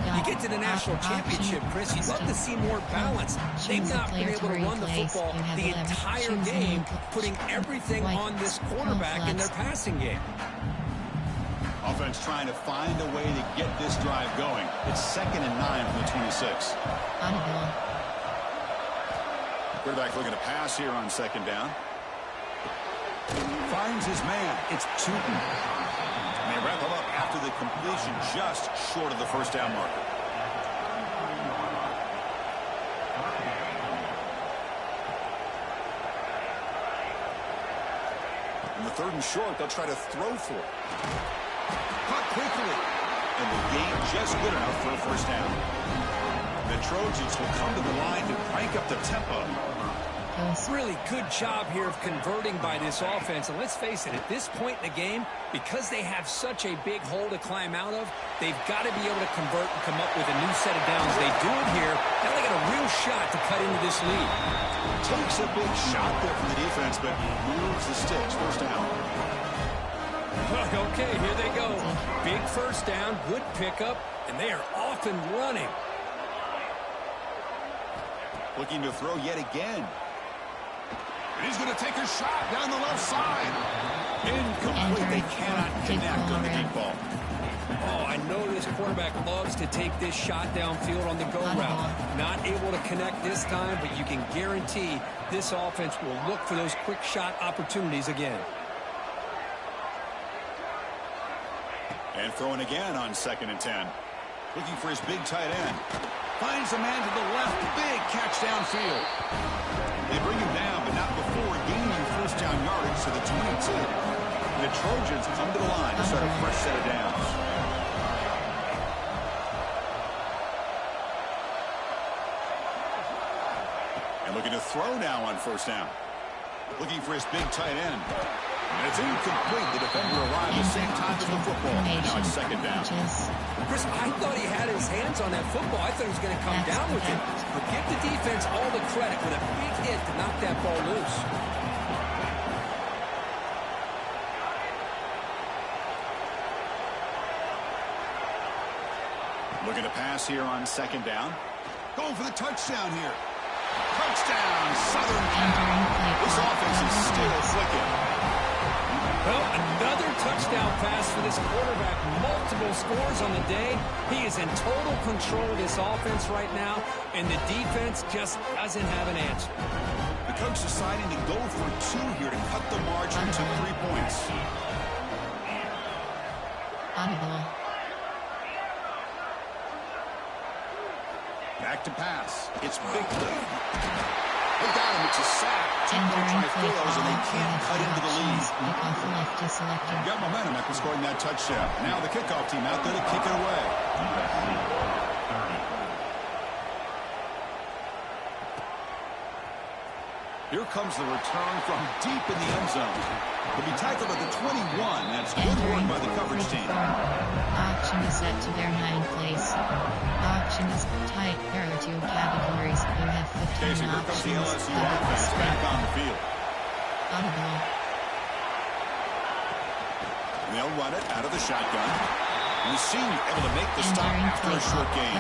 You get to the national championship, Chris, you'd love to see more balance. They've not been able to run the football the entire game, putting everything on this quarterback in their passing game. Offense trying to find a way to get this drive going. It's 2nd and 9 from the 26. Quarterback looking to pass here on 2nd down. Finds his man. It's Chutin. And they wrap him up after the completion just short of the first down marker. In the 3rd and short, they'll try to throw for it. Caught quickly. And the gain just good enough for a first down. The Trojans will come to the line to crank up the tempo. Really good job here of converting by this offense. And let's face it, at this point in the game, because they have such a big hole to climb out of, they've got to be able to convert and come up with a new set of downs. They do it here. Now they got a real shot to cut into this lead. Takes a big shot there from the defense, but moves the sticks. First down. Okay, here they go. Big first down, good pickup, and they are off and running. Looking to throw yet again. And he's going to take a shot down the left side. Incomplete. They cannot connect on the deep ball. Oh, I know this quarterback loves to take this shot downfield on the go route. Not able to connect this time, but you can guarantee this offense will look for those quick shot opportunities again. And throwing again on 2nd and 10. Looking for his big tight end. Finds a man to the left. Big catch downfield. They bring him down, but not before gaining first down yardage to the 22. And the Trojans come to the line to start a fresh set of downs. And looking to throw now on first down. Looking for his big tight end. And it's incomplete. The defender arrived at the same time as the football. Now it's 2nd down. Chris, I thought he had his hands on that football. I thought he was going to come down with it. But give the defense all the credit with a big hit to knock that ball loose. Looking to pass here on 2nd down. Going for the touchdown here. Touchdown, Southern Cal. This offense is still clicking. Well, another touchdown pass for this quarterback. Multiple scores on the day. He is in total control of this offense right now, and the defense just doesn't have an answer. The coach deciding to go for 2 here to cut the margin to 3 points. Back to pass. It's big play. They got him. It's a sack. Two-point try fails, and they can't cut into the lead. Got momentum after scoring that touchdown. Now the kickoff team out there to kick it away. Here comes the return from deep in the end zone. He'll be tackled at the 21. That's good work by the coverage team. Auction is set to their 9th place. Auction is tight. There are 2 categories. You have 15 Casey, here comes the LSU offense back on the field. Audible. And they'll run it out of the shotgun. And the senior able to make the stop after a short gain.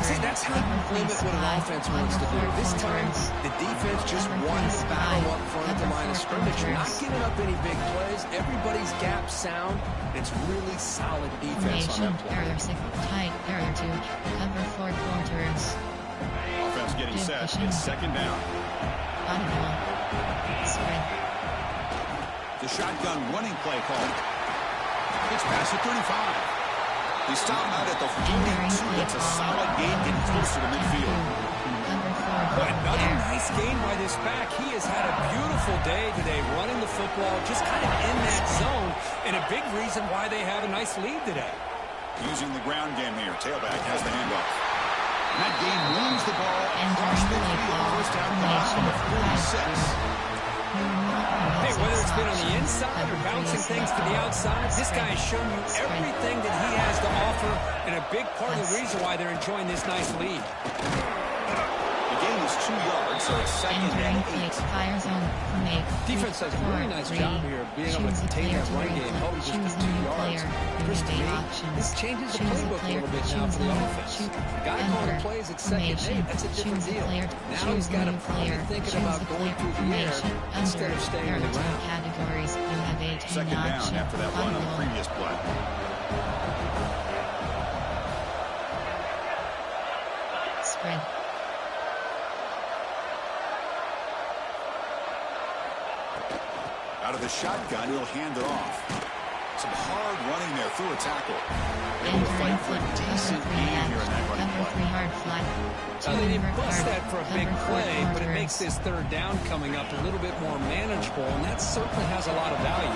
See, that's how you limit what an offense wants to do. This time, the defense just wanted to battle up front at the line of scrimmage. Not giving up any big plays. Everybody's gap sound. It's really solid defense on that play. Error 6. Tight. Error 2. Cover 4 quarters. Offense getting set. It's 2nd down. Audible. Spread. The shotgun running play called. It's past the 35. They stop out at the 42. That's a solid gain getting closer to midfield. Another nice game by this back. He has had a beautiful day today running the football, just kind of in that zone, and a big reason why they have a nice lead today. Using the ground game here. Tailback has the handoff. And that game moves the ball across midfield. First down from the 46. Hey, whether it's been on the inside or bouncing things to the outside, this guy has shown you everything that he has to offer, and a big part of the reason why they're enjoying this nice lead. The game is 2 yards, so it's 2nd and 8. Defense does a really nice job here of being able to contain that run game, held just to 2 yards. Chris, to me, this changes the playbook a little bit now for the offense. The guy calling plays at 2nd and 8, that's a different deal. Now he's got to probably thinking about going through the air instead of staying on the ground. Categories. You have 18 2nd down after that run on the previous play. Spread. Out of the shotgun, he'll hand it off. Some hard running there through a tackle. Able to fight for a decent gain here in that running play. They didn't bust that for a big play, but it makes this 3rd down coming up a little bit more manageable, and that certainly has a lot of value.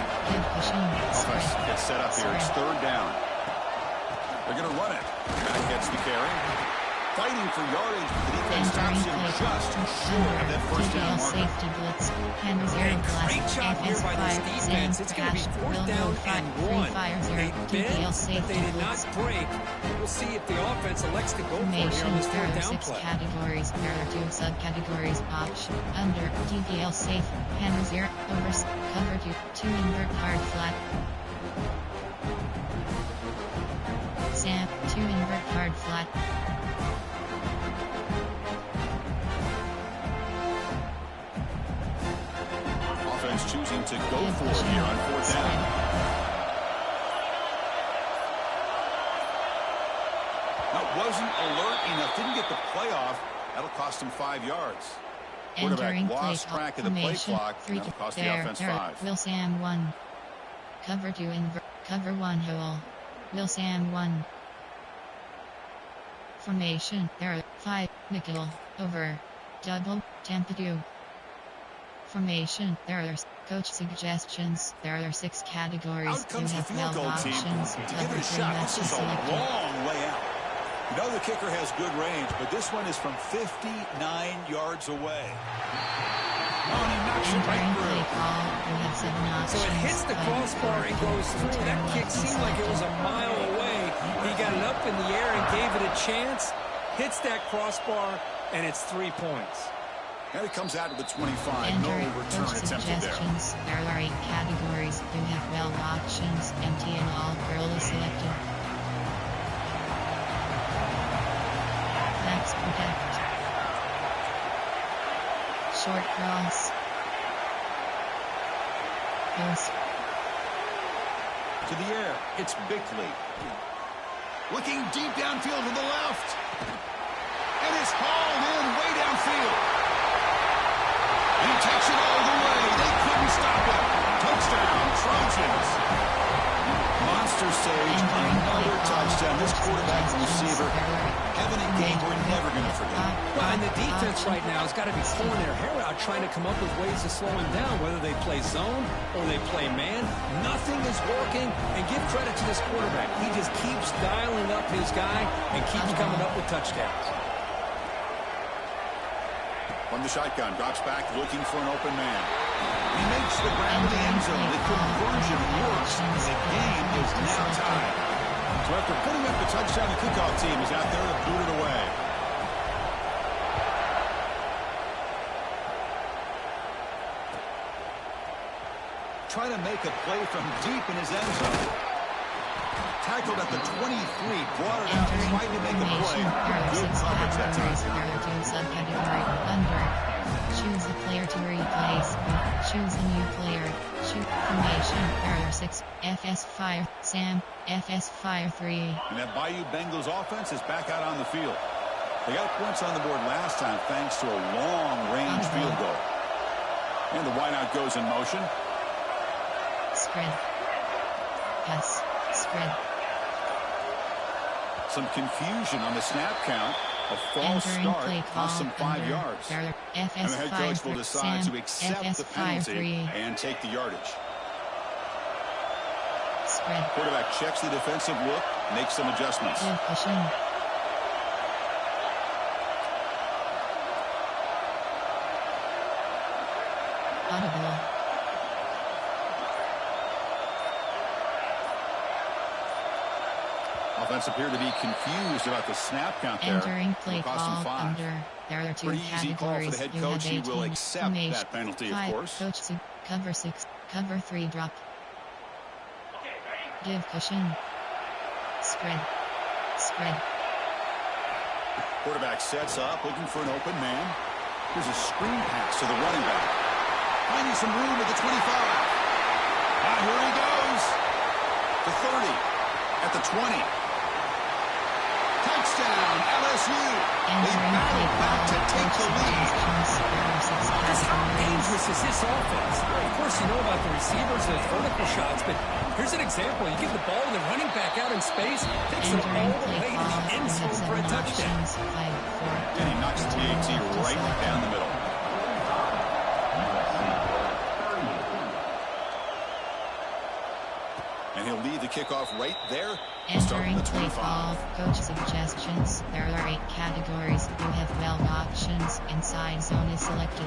Offense gets set up here. It's 3rd down. They're going to run it. Back gets the carry. fighting for yardage, but the defense stops him just short of that first down marker. Safety blitz. Henry zero Great job here by this defense. It's going to be fourth down and 1. They bent, but they did not break. We'll see if the offense elects to go for it here on this fourth down 6 play. categories. There are 2 subcategories. Option under DPL safe. Henry 0 over cover 2 invert hard flat. Sam 2 invert hard flat. Offense choosing to go for it here on fourth down. That wasn't alert enough. Didn't get the play off. That'll cost him 5 yards. Quarterback lost track of the play clock. That'll cost the offense 5. Will Sam 1. Cover 2 invert. Cover 1 hole. Will Sam 1. Formation. There are 5. Nickel. Over. Double. Tampa 2. Formation. There are coach suggestions. There are 6 categories. Out comes the field goal team options. to give it a shot. This is a long way out. You know the kicker has good range, but this one is from 59 yards away. Oh, and he knocks it right through. So it hits the crossbar and goes through. That kick seemed like it was a mile away. He got it up in the air and gave it a chance. Hits that crossbar, and it's 3 points. And it comes out to the 25. No return attempted there. There are 8 categories. You have 12 options. Empty and all girl is selected. Max protect. Short cross. Post. To the air. It's Bickley. Looking deep downfield to the left. And it's hauled in way downfield. And he takes it all the way. They couldn't stop it. Touchdown, Trojans. Monster stage, another touchdown. This quarterback and receiver having a game we're never going to forget. Well, and the defense right now has got to be pulling their hair out trying to come up with ways to slow him down, whether they play zone or they play man. Nothing is working, and give credit to this quarterback. He just keeps dialing up his guy and keeps coming up with touchdowns. From the shotgun, drops back, looking for an open man. He makes the grab in the end zone. The conversion works, and the game is now tied. So after putting up the touchdown, the kickoff team is out there to boot it away. Trying to make a play from deep in his end zone. Tackled at the 23, brought it out, tried to make a play. Good coverage that time. Under. Choose a player to replace. Choose a new player. Shoot formation. Error 6. FS Fire. Sam. FS Fire 3. And that Bayou Bengals offense is back out on the field. They got points on the board last time thanks to a long-range field goal. And the wideout goes in motion. Spread. Pass. Spread. Some confusion on the snap count. A false start costs them 5 yards. And the head coach will decide to accept the penalty and take the yardage. Spread. Quarterback checks the defensive look, makes some adjustments. Audible. Offense appeared to be confused about the snap count there. Entering play call under. There are 2 Pretty easy call for the categories. head You coach. have He 18 will accept that formation. penalty, of 5 course. coach cover 6. Cover 3 drop. Give cushion. Spread. Spread. Quarterback sets up, looking for an open man. Here's a screen pass to the running back. Finding some room at the 25. Ah, here he goes. The 30. At the 20. Touchdown, LSU. They battle back to take the lead. Just how dangerous is this offense? Of course, you know about the receivers, those vertical shots, but here's an example. You give the ball to the running back out in space, takes it all the way to the end zone for a touchdown. And he knocks TAT right down the middle. And he'll lead the to kick off right there. Entering play call, coach suggestions. There are 8 categories. You have 12 options. Inside zone is selected.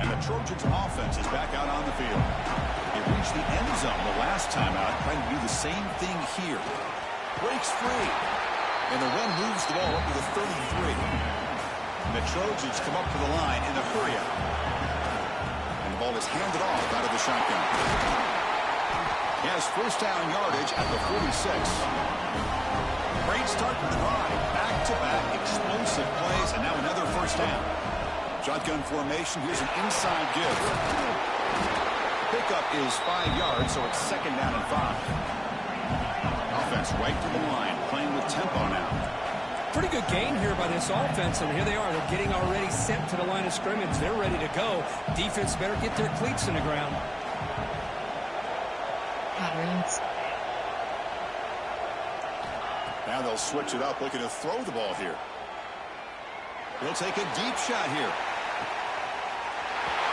And the Trojans offense is back out on the field. It reached the end zone the last time out, trying to do the same thing here. Breaks free. And the run moves the ball up to the 33. And the Trojans come up to the line in a hurry-up. And the ball is handed off out of the shotgun. He has first down yardage at the 46. Great start to the drive. Back-to-back explosive plays, and now another first down. Shotgun formation. Here's an inside give. Pickup is 5 yards, so it's second down and 5. Offense right to the line, playing with tempo now. Pretty good gain here by this offense, and here they are. They're getting already sent to the line of scrimmage. They're ready to go. Defense better get their cleats in the ground. Patterns. Now they'll switch it up, looking to throw the ball here. He'll take a deep shot here.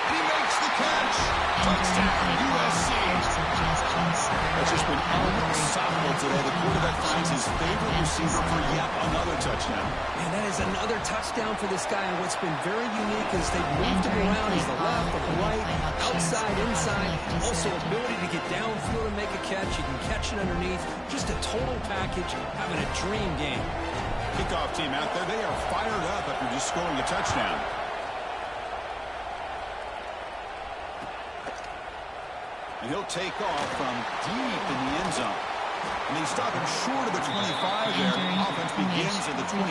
He makes the catch. Touchdown, USC. That's just been unstoppable today. The quarterback finds his favorite receiver for yet another touchdown. And that is another touchdown for this guy. And what's been very unique is they've moved him around. He's the left, or the right, outside, inside. Also ability to get downfield and make a catch. You can catch it underneath. Just a total package. Having a dream game. Kickoff team out there. They are fired up after just scoring a touchdown. And he'll take off from deep in the end zone. And he's stopping short of the 25 there. Offense begins at the 22.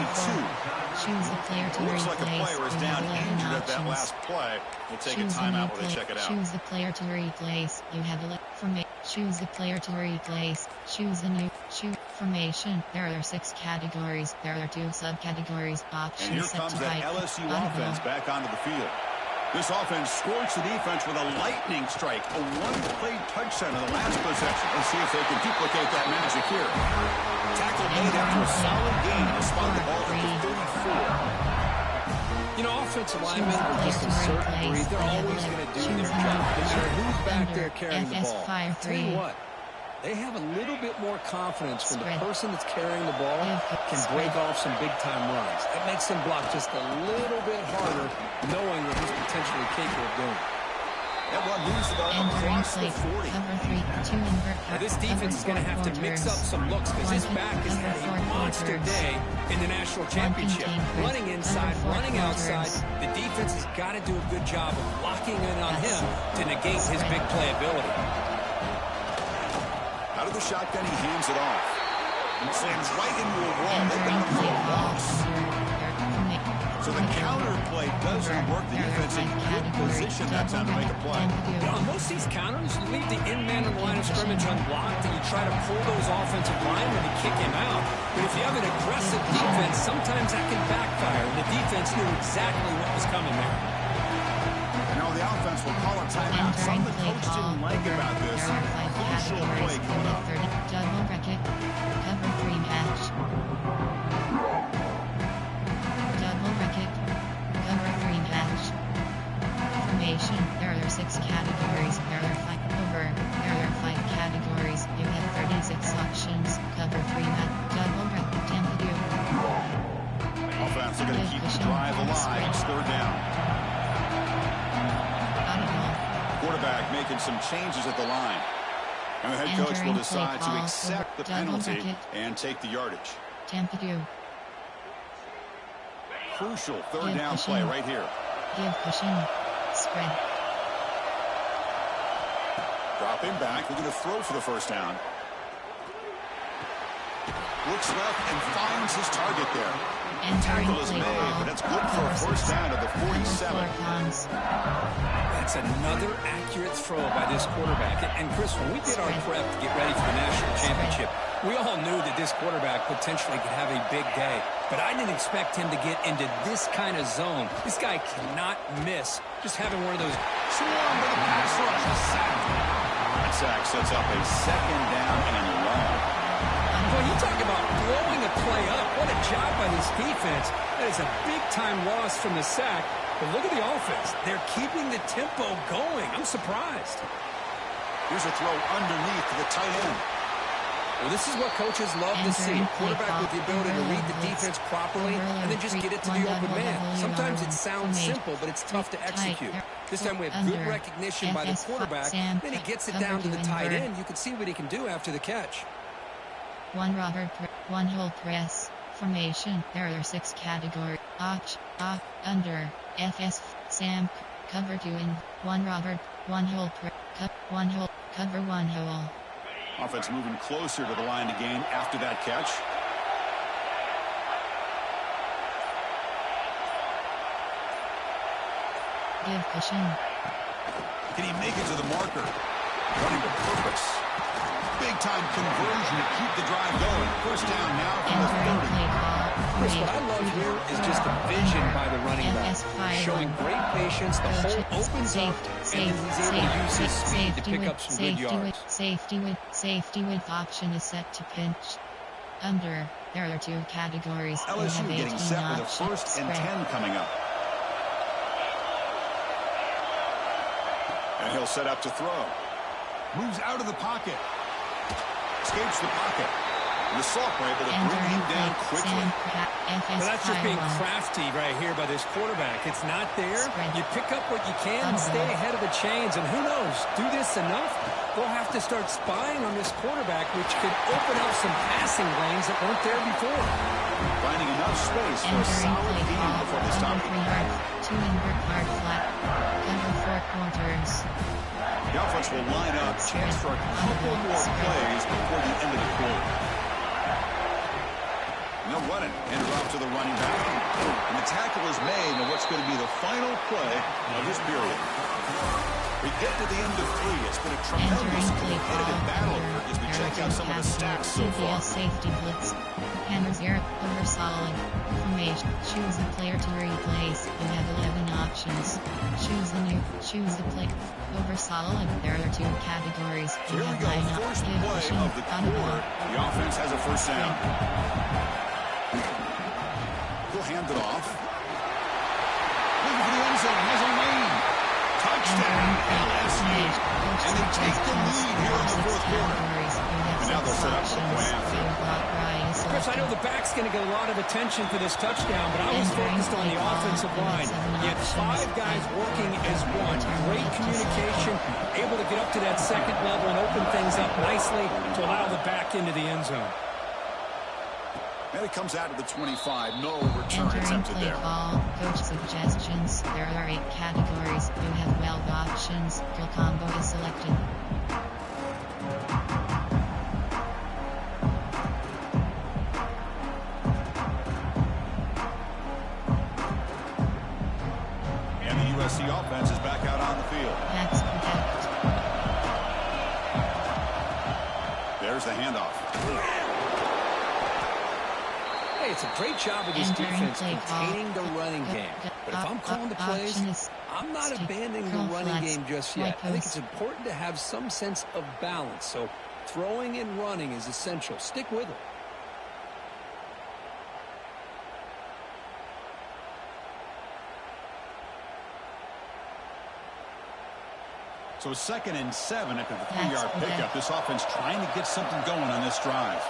Choose a player to Looks like a replace. player is down injured at that last play. We'll take a timeout while they check it out. Choose the player to replace. You have a formation. Choose the player to replace. Choose a new formation. There are 6 categories. There are 2 subcategories. Options and here set comes to that right. LSU offense back onto the field. This offense scorched the defense with a lightning strike, a one-play touchdown in the last possession. Let's see if they can duplicate that magic here. Tackle made after a solid gain to spot the ball at the 34. You know, offensive linemen are just a certain breed. They're always going to do their job. No matter who's back there carrying the ball. Tell you what, they have a little bit more confidence when the person that's carrying the ball can break off some big-time runs. That makes them block just a little bit harder, knowing what he's potentially capable of doing. That one moves the ball across the 40. Now this defense is going to have to mix up some looks because his back has had a monster day in the national championship. Running inside, running outside. The defense has got to do a good job of locking in on him to negate his big play ability. Out of the shotgun, he hands it off. And slams right into a wall. They've got him for a loss. So the counter play doesn't work. The defense in good position that time to make a play. You know, on most of these counters, you leave the in man in the line of scrimmage unblocked, and you try to pull those offensive linemen to kick him out. But if you have an aggressive defense, sometimes that can backfire. And the defense knew exactly what was coming there. You know, the offense will call a timeout. Something the coach didn't like about this. Crucial play coming up. Double bracket. Cover 3 match. Double bracket. Cover 3 match. Formation. There are 6 categories. There are 5 over. There are 5 categories. You have 36 options. Cover 3 match. Double bracket. Tempo. Offense are going to keep the drive alive. It's third down. Quarterback making some changes at the line. And the head coach will decide to accept the penalty and take the yardage. Tempo. Crucial third down play right here. Give cushion. Spread. Dropping back. Looking to throw for the first down. Looks left and finds his target there. Tackle is made, but that's good for a first down at the 47. That's another accurate throw by this quarterback. And Chris, when we did our prep to get ready for the national championship, we all knew that this quarterback potentially could have a big day. But I didn't expect him to get into this kind of zone. This guy cannot miss. Just having one of those. Swarm with a pass rush. A sack. That sack sets up a second down and long. Boy, you talk about blowing a play up. What a job by this defense. That is a big-time loss from the sack. But look at the offense. They're keeping the tempo going. I'm surprised. Here's a throw underneath to the tight end. Well, this is what coaches love to see. A quarterback with the ability to read the defense properly and then just get it to the open man. Sometimes it sounds simple, but it's tough to execute. This time we have good recognition by the quarterback. Then he gets it down to the tight end. You can see what he can do after the catch. One hole press. Formation. There are 6 categories. Under. FS. Sam. Cover 2 in. 1 Robert. 1 hole press. 1 hole. Cover 1 hole. Offense moving closer to the line to gain after that catch. Give cushion. Can he make it to the marker? Running to purpose. Big-time conversion to keep the drive going. First down now from the 30. Chris, what I love here is just the vision by the running back. Showing great patience. The hole opens up, and then he's able to use his speed to pick up some good yards. Safety width option is set to pinch. Under. There are 2 categories. LSU getting set with a 1st and 10 coming up. And he'll set up to throw. Moves out of the pocket. Escapes the pocket. And the Salk were able to bring him down quickly. Well, that's just being crafty right here by this quarterback. It's not there. You pick up what you can and stay ahead of the chains. And who knows, do this enough, they'll have to start spying on this quarterback, which could open up some passing lanes that weren't there before. Finding enough space for a solid gain before they stop. 2 invert hard flat. Cover 4 quarters. The offense will line up. Chance for a couple more plays before the end of the quarter. No running. Handed off to the running back. And the tackle is made on what's going to be the final play of this period. We get to the end of 3. It's been a tremendous competitive battle as we check out some of the stats so far. Safety blitz. Hammers Europe over solid. Formation. Choose the player to replace. You have 11 options. Choose the player. Over solid. There are 2 categories. Here we go. First play of the quarter. The offense has a first down. He'll hand it off. Looking for the end zone. Has a lane. Touchdown, LSU. And they take the lead here in the 4th quarter. And now they'll set up for point after. Chris, I know the back's going to get a lot of attention for this touchdown, but I was focused on the offensive line. You had 5 guys working as one. Great communication, able to get up to that 2nd level and open things up nicely to allow the back into the end zone. And it comes out of the 25. No return attempted there. Coach suggestions. There are 8 categories. You have 12 options. Drill combo is selected. And the USC offense is back out on the field. Max protect. There's the handoff. Hey, it's a great job of this defense containing the running game. But if I'm calling the plays, I'm not abandoning the running game just yet. I think it's important to have some sense of balance. So throwing and running is essential. Stick with it. So 2nd and 7 after the 3-yard pickup. This offense trying to get something going on this drive.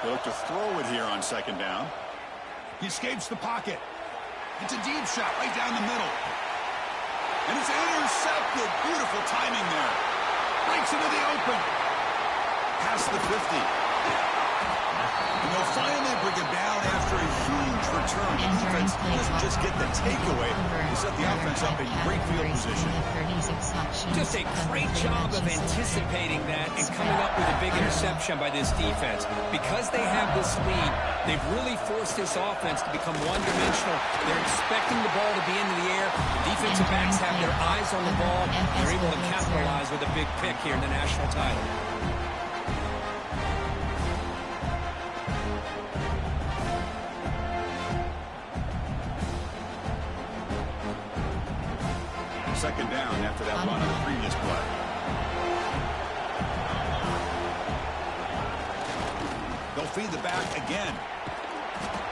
They look to throw it here on 2nd down. He escapes the pocket. It's a deep shot right down the middle. And it's intercepted. Beautiful timing there. Breaks into the open. Past the 50. And they'll finally bring it down after a huge return. The defense doesn't just get the takeaway. They set the offense up in great field position. Just a great job of anticipating that and coming up with a big interception by this defense. Because they have this lead, they've really forced this offense to become one-dimensional. They're expecting the ball to be into the air. The defensive backs have their eyes on the ball. They're able to capitalize with a big pick here in the national title. Second down after that run on the previous play. back again.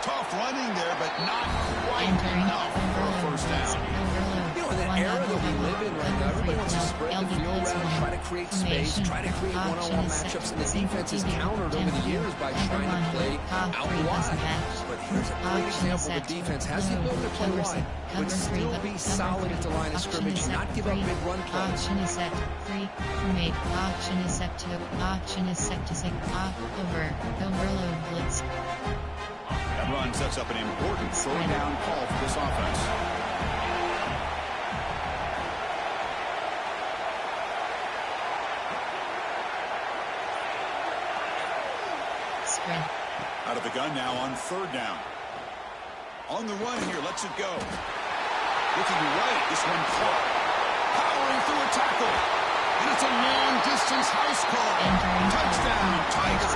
Tough running there, but not quite enough for a first down. You know, in that era that we live in right now, everybody wants to spread the field around, try to create space, try to create one-on-one matchups, and the defense is countered over the years by trying to play out wide. But here's a great example. The defense has the ability to play wide, but still be solid at the line of scrimmage, not give up big run plays. Option is set 3 from 8. Option is set to 6. Over. Overload blitz. That run sets up an important third down call for this offense. Spread. Out of the gun now on third down. On the run here, lets it go. Looking right, this one caught. Powering through a tackle. And it's a long-distance house call. Touchdown, Tigers.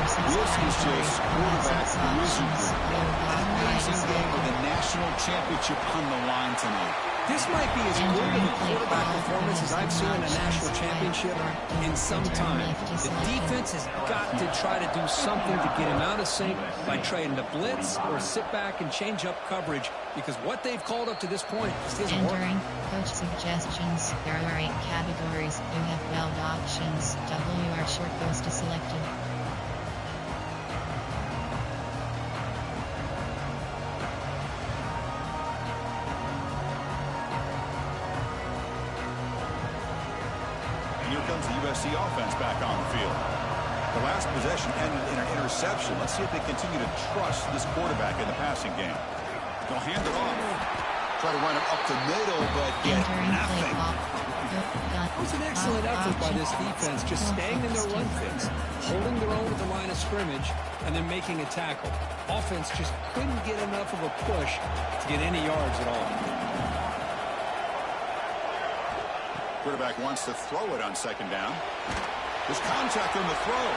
This is just quarterback wizardry. Amazing game with the national championship on the line tonight. This might be as good of a quarterback performance as I've seen in a national championship in some time. The defense has got to try to do something to get him out of sync by trying to blitz or sit back and change up coverage, because what they've called up to this point just isn't working. Coach suggestions. There are 8 categories. You have 12 options. WR short goes to selected. Here comes the USC offense back on the field. The last possession ended in an interception. Let's see if they continue to trust this quarterback in the passing game. They'll hand it off. Try to run it up the middle, but get nothing. It was an excellent effort by this defense, just staying in their run fits, holding their own at the line of scrimmage, and then making a tackle. Offense just couldn't get enough of a push to get any yards at all. Quarterback wants to throw it on second down. There's contact on the throw.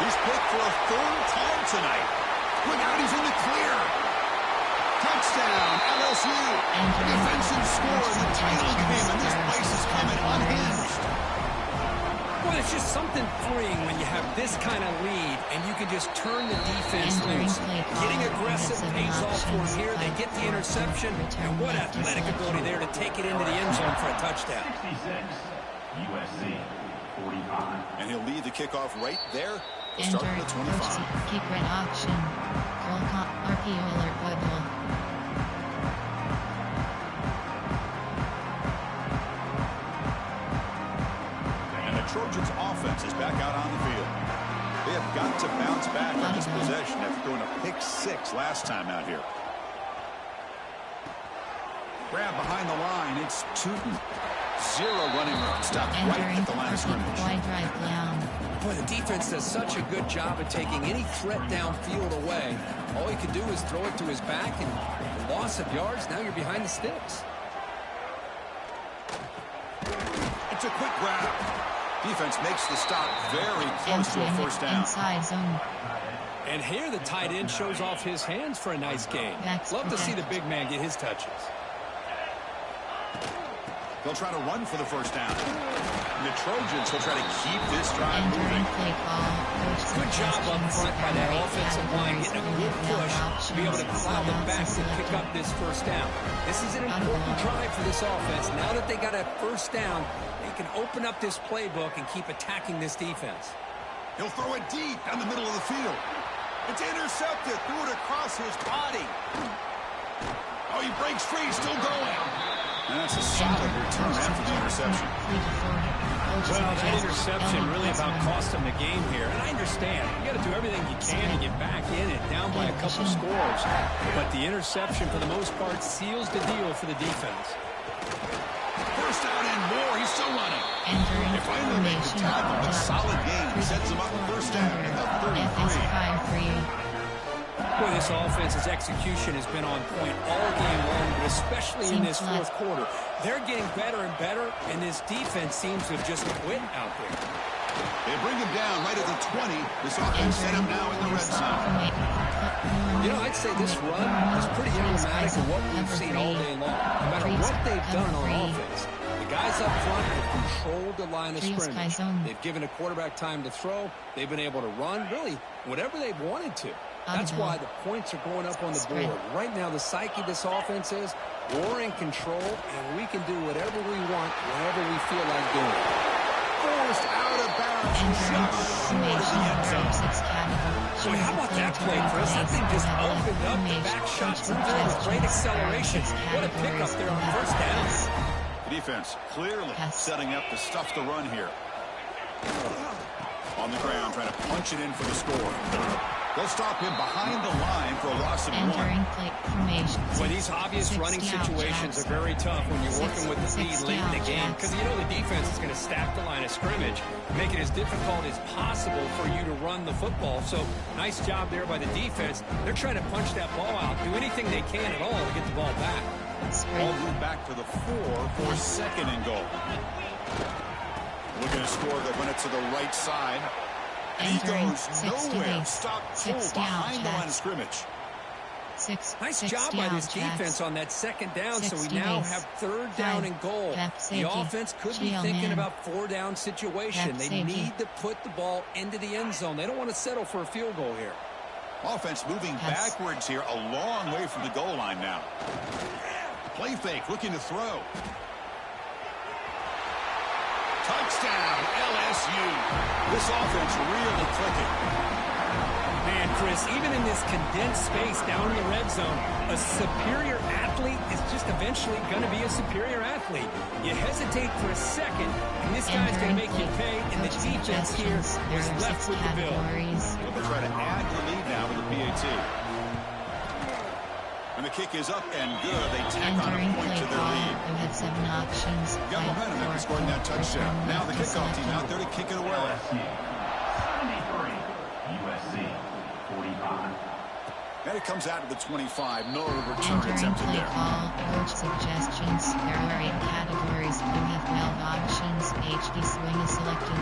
He's picked for a third time tonight. Look out, he's in the clear. Touchdown, LSU. Defensive score in the title game, and this place is coming unhinged. Well, it's just something freeing when you have this kind of lead and you can just turn the defense loose. Getting aggressive pays off for them here. They get the interception, and what athletic ability there to take it into the end zone for a touchdown. USC 45. And he'll lead the kickoff right there. They'll start at the 25. Keep red option. RPO alert wiggle. Trojans offense is back out on the field. They have got to bounce back on this possession after throwing a pick 6 last time out here. Grab behind the line. It's Tootin. 0 running room. Stopped right at the line of scrimmage. Boy, the defense does such a good job of taking any threat downfield away. All he could do is throw it to his back, and the loss of yards, now you're behind the sticks. It's a quick grab. Defense makes the stop very close to a first down. Inside zone. And here the tight end shows off his hands for a nice game. Love to see the big man get his touches. They'll try to run for the first down. And the Trojans will try to keep this drive moving. Good job up front by that offensive line, getting a good push to be able to plow the backs and pick up this first down. This is an important drive for this offense. Now that they got a first down, they can open up this playbook and keep attacking this defense. He'll throw it deep down the middle of the field. It's intercepted. Threw it across his body. Oh, he breaks free. Still going. And that's a solid return after the interception. Well, that interception really about cost them the game here. And I understand. You got to do everything you can to get back in and down by a couple scores. But the interception, for the most part, seals the deal for the defense. First down and more. He's still running. They finally make the tackle. A solid game. Sets him up first down at the 33. Boy, this offense's execution has been on point all game long, but especially in this fourth quarter. They're getting better and better, and this defense seems to have just quit out there. They bring him down right at the 20. This offense set him now in the red zone. You know, I'd say this run is pretty emblematic of what we've seen all day long. No matter what they've done on offense, the The guys up front have controlled the line of scrimmage. They've given a quarterback time to throw. They've been able to run, really, whatever they've wanted to. That's why the points are going up on the board. Right now, the psyche of this offense is we're in control, and we can do whatever we want whenever we feel like doing it. Forced out of bounds. Boy, how about that play, Chris? That thing just opened up the back shots and through with great acceleration. What a pickup there on first down. The defense clearly setting up to stuff the run here. On the ground, trying to punch it in for the score. They'll stop him behind the line for a loss of 1. Well, these obvious running situations are very tough when you're working with the lead late in the game because you know the defense is going to stack the line of scrimmage, make it as difficult as possible for you to run the football. So nice job there by the defense. They're trying to punch that ball out, do anything they can at all to get the ball back. Ball moved back to the 4 for 2nd and goal. Looking to score the run it to the right side. He goes nowhere. Stop full behind the line of scrimmage. Nice job by this defense on that 2nd down, so we now have 3rd down and goal. The offense could be thinking about 4-down situation. They need to put the ball into the end zone. They don't want to settle for a field goal here. Offense moving backwards here, a long way from the goal line now. Play fake, looking to throw. Touchdown, LSU. This offense really clicking. Man, Chris, even in this condensed space down in the red zone, a superior athlete is just eventually going to be a superior athlete. You hesitate for a second, and this guy's going to make you pay, and the defense here is left with the bill. They'll try to add the lead now with the PAT. And the kick is up and good. They tack on a point to their lead. Got momentum after scoring that touchdown. Now the kickoff team out there to kick it away. 73, USC 45. And it comes out to the 25. No return attempted there. Coach suggestions. There are 8 categories. You have 12 options. HD swing is selected.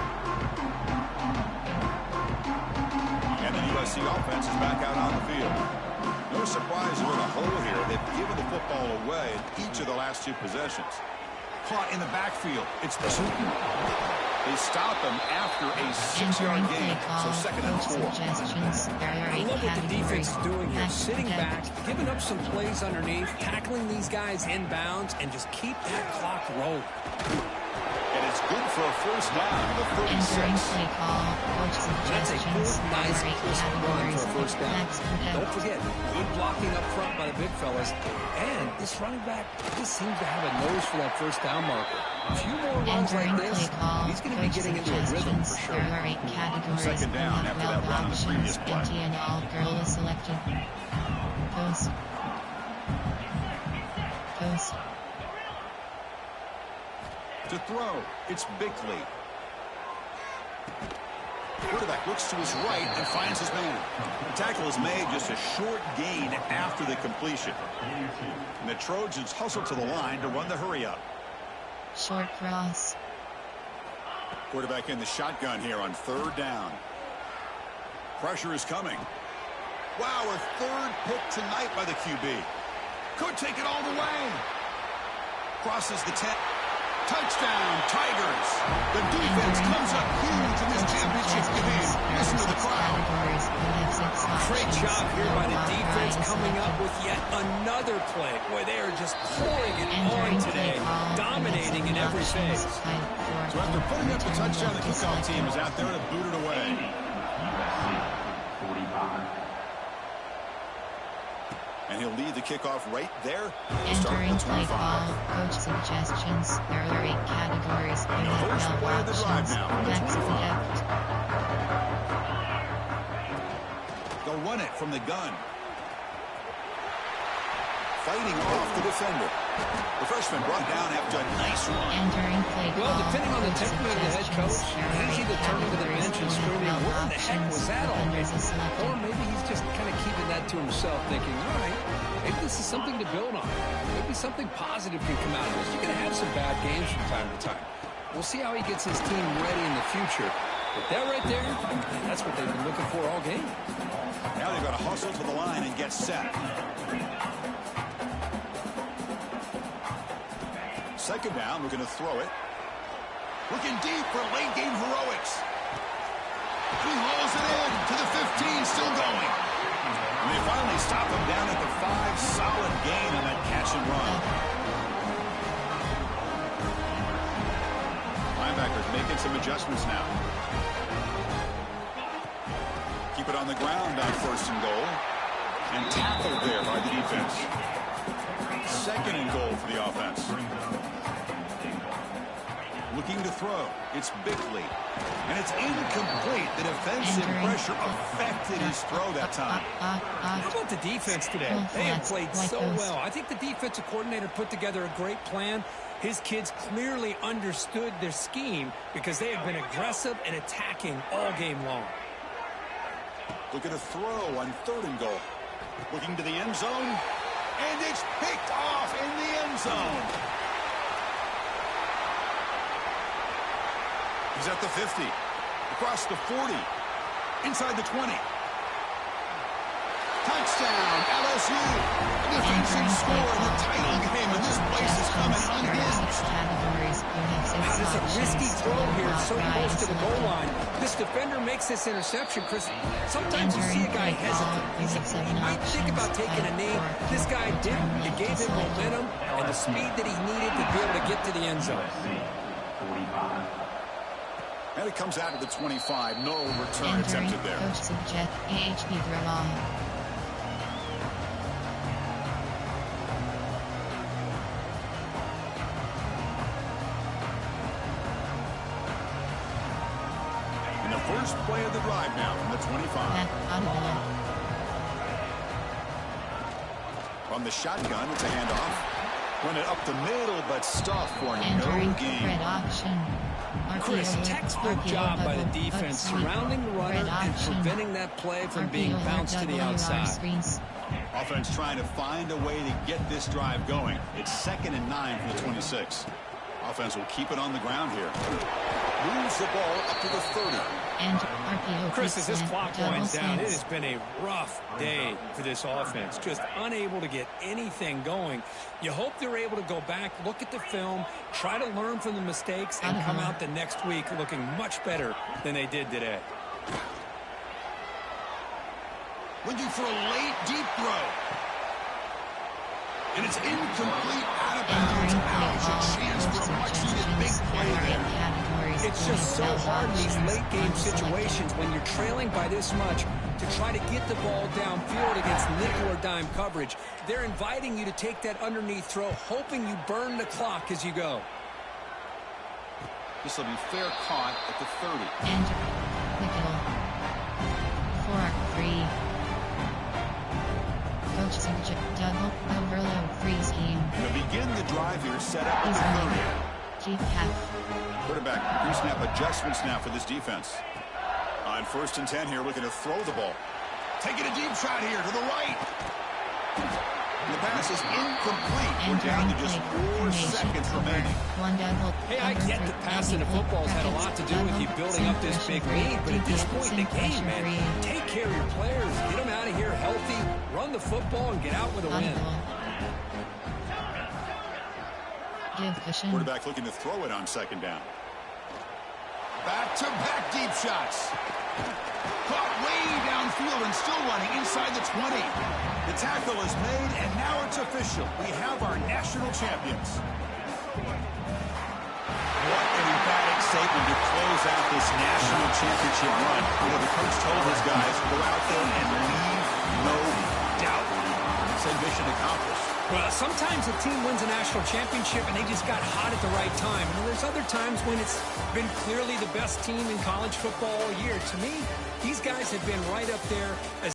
And the USC offense is back out on the field. No surprise they're in a hole here. They've given the football away in each of the last 2 possessions. Caught in the backfield. It's the shooting. They stop him after a 6-yard gain. So 2nd and 4. I love what the defense is doing here. Sitting back, giving up some plays underneath, tackling these guys inbounds, and just keep that clock rolling. And it's good for a first down to the 36. That's a good, nice, crisp run for a first down. Don't forget, good blocking up front by the big fellas. And this running back just seems to have a nose for that first down marker. A few more runs like this, he's going to be getting into a rhythm for sure. There are 8 categories. 2nd down after that run on the previous play. Empty and all girl is selected. Post. To throw, it's Bickley. Quarterback looks to his right and finds his man. The tackle is made just a short gain after the completion. And the Trojans hustle to the line to run the hurry up. Short cross. Quarterback in the shotgun here on 3rd down. Pressure is coming. Wow, a 3rd pick tonight by the QB. Could take it all the way. Crosses the 10. Touchdown, Tigers. The defense comes up huge in this championship game. Listen to the crowd. Great job here by the defense coming up with yet another play. Boy, they are just pouring it on today, dominating in every phase. So after putting up the touchdown, the kickoff team is out there to boot it away. USC 45. And he'll lead the kickoff right there. Entering play call, coach suggestions. There are 8 categories. You have 12 options. Next left. They'll run it from the gun. Fighting off the defender. The freshman brought down after a nice run. Entering play call. Well, depending on the temperament of the head coach, he's either turning to the bench and screaming, "What in the heck was that all game?" Or maybe he's just kind of keeping that to himself, thinking, all right, maybe this is something to build on. Maybe something positive can come out of this. You're going to have some bad games from time to time. We'll see how he gets his team ready in the future. But that right there, that's what they've been looking for all game. Now they've got to hustle to the line and get set. Second down, we're going to throw it. Looking deep for late game heroics. He hauls it in to the 15, still going. And they finally stop him down at the 5. Solid gain on that catch and run. Linebackers making some adjustments now. Keep it on the ground on 1st and goal. And tackled there by the defense. 2nd and goal for the offense. Looking to throw. It's Bickley. And it's incomplete. The defensive pressure affected his throw that time. How about the defense today? They have played so well. I think the defensive coordinator put together a great plan. His kids clearly understood their scheme because they have been aggressive and attacking all game long. Looking to throw on 3rd and goal. Looking to the end zone. And it's picked off in the end zone. He's at the 50. Across the 40. Inside the 20. Touchdown, LSU. A defensive score in a tight game, and this place is coming unhinged. That's a risky throw here, so close to the goal line. This defender makes this interception, Chris. Sometimes you see a guy hesitate. He might think about taking a knee. This guy didn't. It gave him momentum and the speed that he needed to be able to get to the end zone. 45. And it comes out to the 25. No return attempted there. Coach suggest AHP throw on. In the first play of the drive now from the 25. From the shotgun, it's a handoff. Run it up the middle, but stuffed for no gain. Chris, textbook job by the defense, surrounding the runner and preventing that play from being bounced to the outside. Offense trying to find a way to get this drive going. It's 2nd and 9 from the 26. Offense will keep it on the ground here. Moves the ball up to the 30. And RPO. Chris, as this clock winds down, it has been a rough day for this offense. Just unable to get anything going. You hope they're able to go back, look at the film, try to learn from the mistakes, and come out the next week looking much better than they did today. Looking for a late, deep throw. And it's incomplete, out of bounds. Ouch, a chance for a much-needed big play there. It's just so hard in these late-game situations when you're trailing by this much to try to get the ball downfield against nickel or dime coverage. They're inviting you to take that underneath throw, hoping you burn the clock as you go. This will be fair caught at the 30. And nickel. 4-3. Coach Signature double overload free scheme. To begin the drive here, set up at the 30. Chief half. Quarterback pre-snap adjustments now for this defense. On 1st and 10 here, looking to throw the ball. Taking a deep shot here to the right. The pass is incomplete. We're down to just 4 seconds remaining. Hey, I get that passing the football's had a lot to do with you building up this big lead, but at this point in the game, man, take care of your players, get them out of here healthy, run the football, and get out with a win. Quarterback looking to throw it on 2nd down. Back-to-back deep shots. Caught way downfield and still running inside the 20. The tackle is made, and now it's official. We have our national champions. What an emphatic statement to close out this national championship run. You know, the coach told his guys, go out there and leave no doubt. Say mission accomplished. Well, sometimes a team wins a national championship and they just got hot at the right time. And there's other times when it's been clearly the best team in college football all year. To me, these guys have been right up there as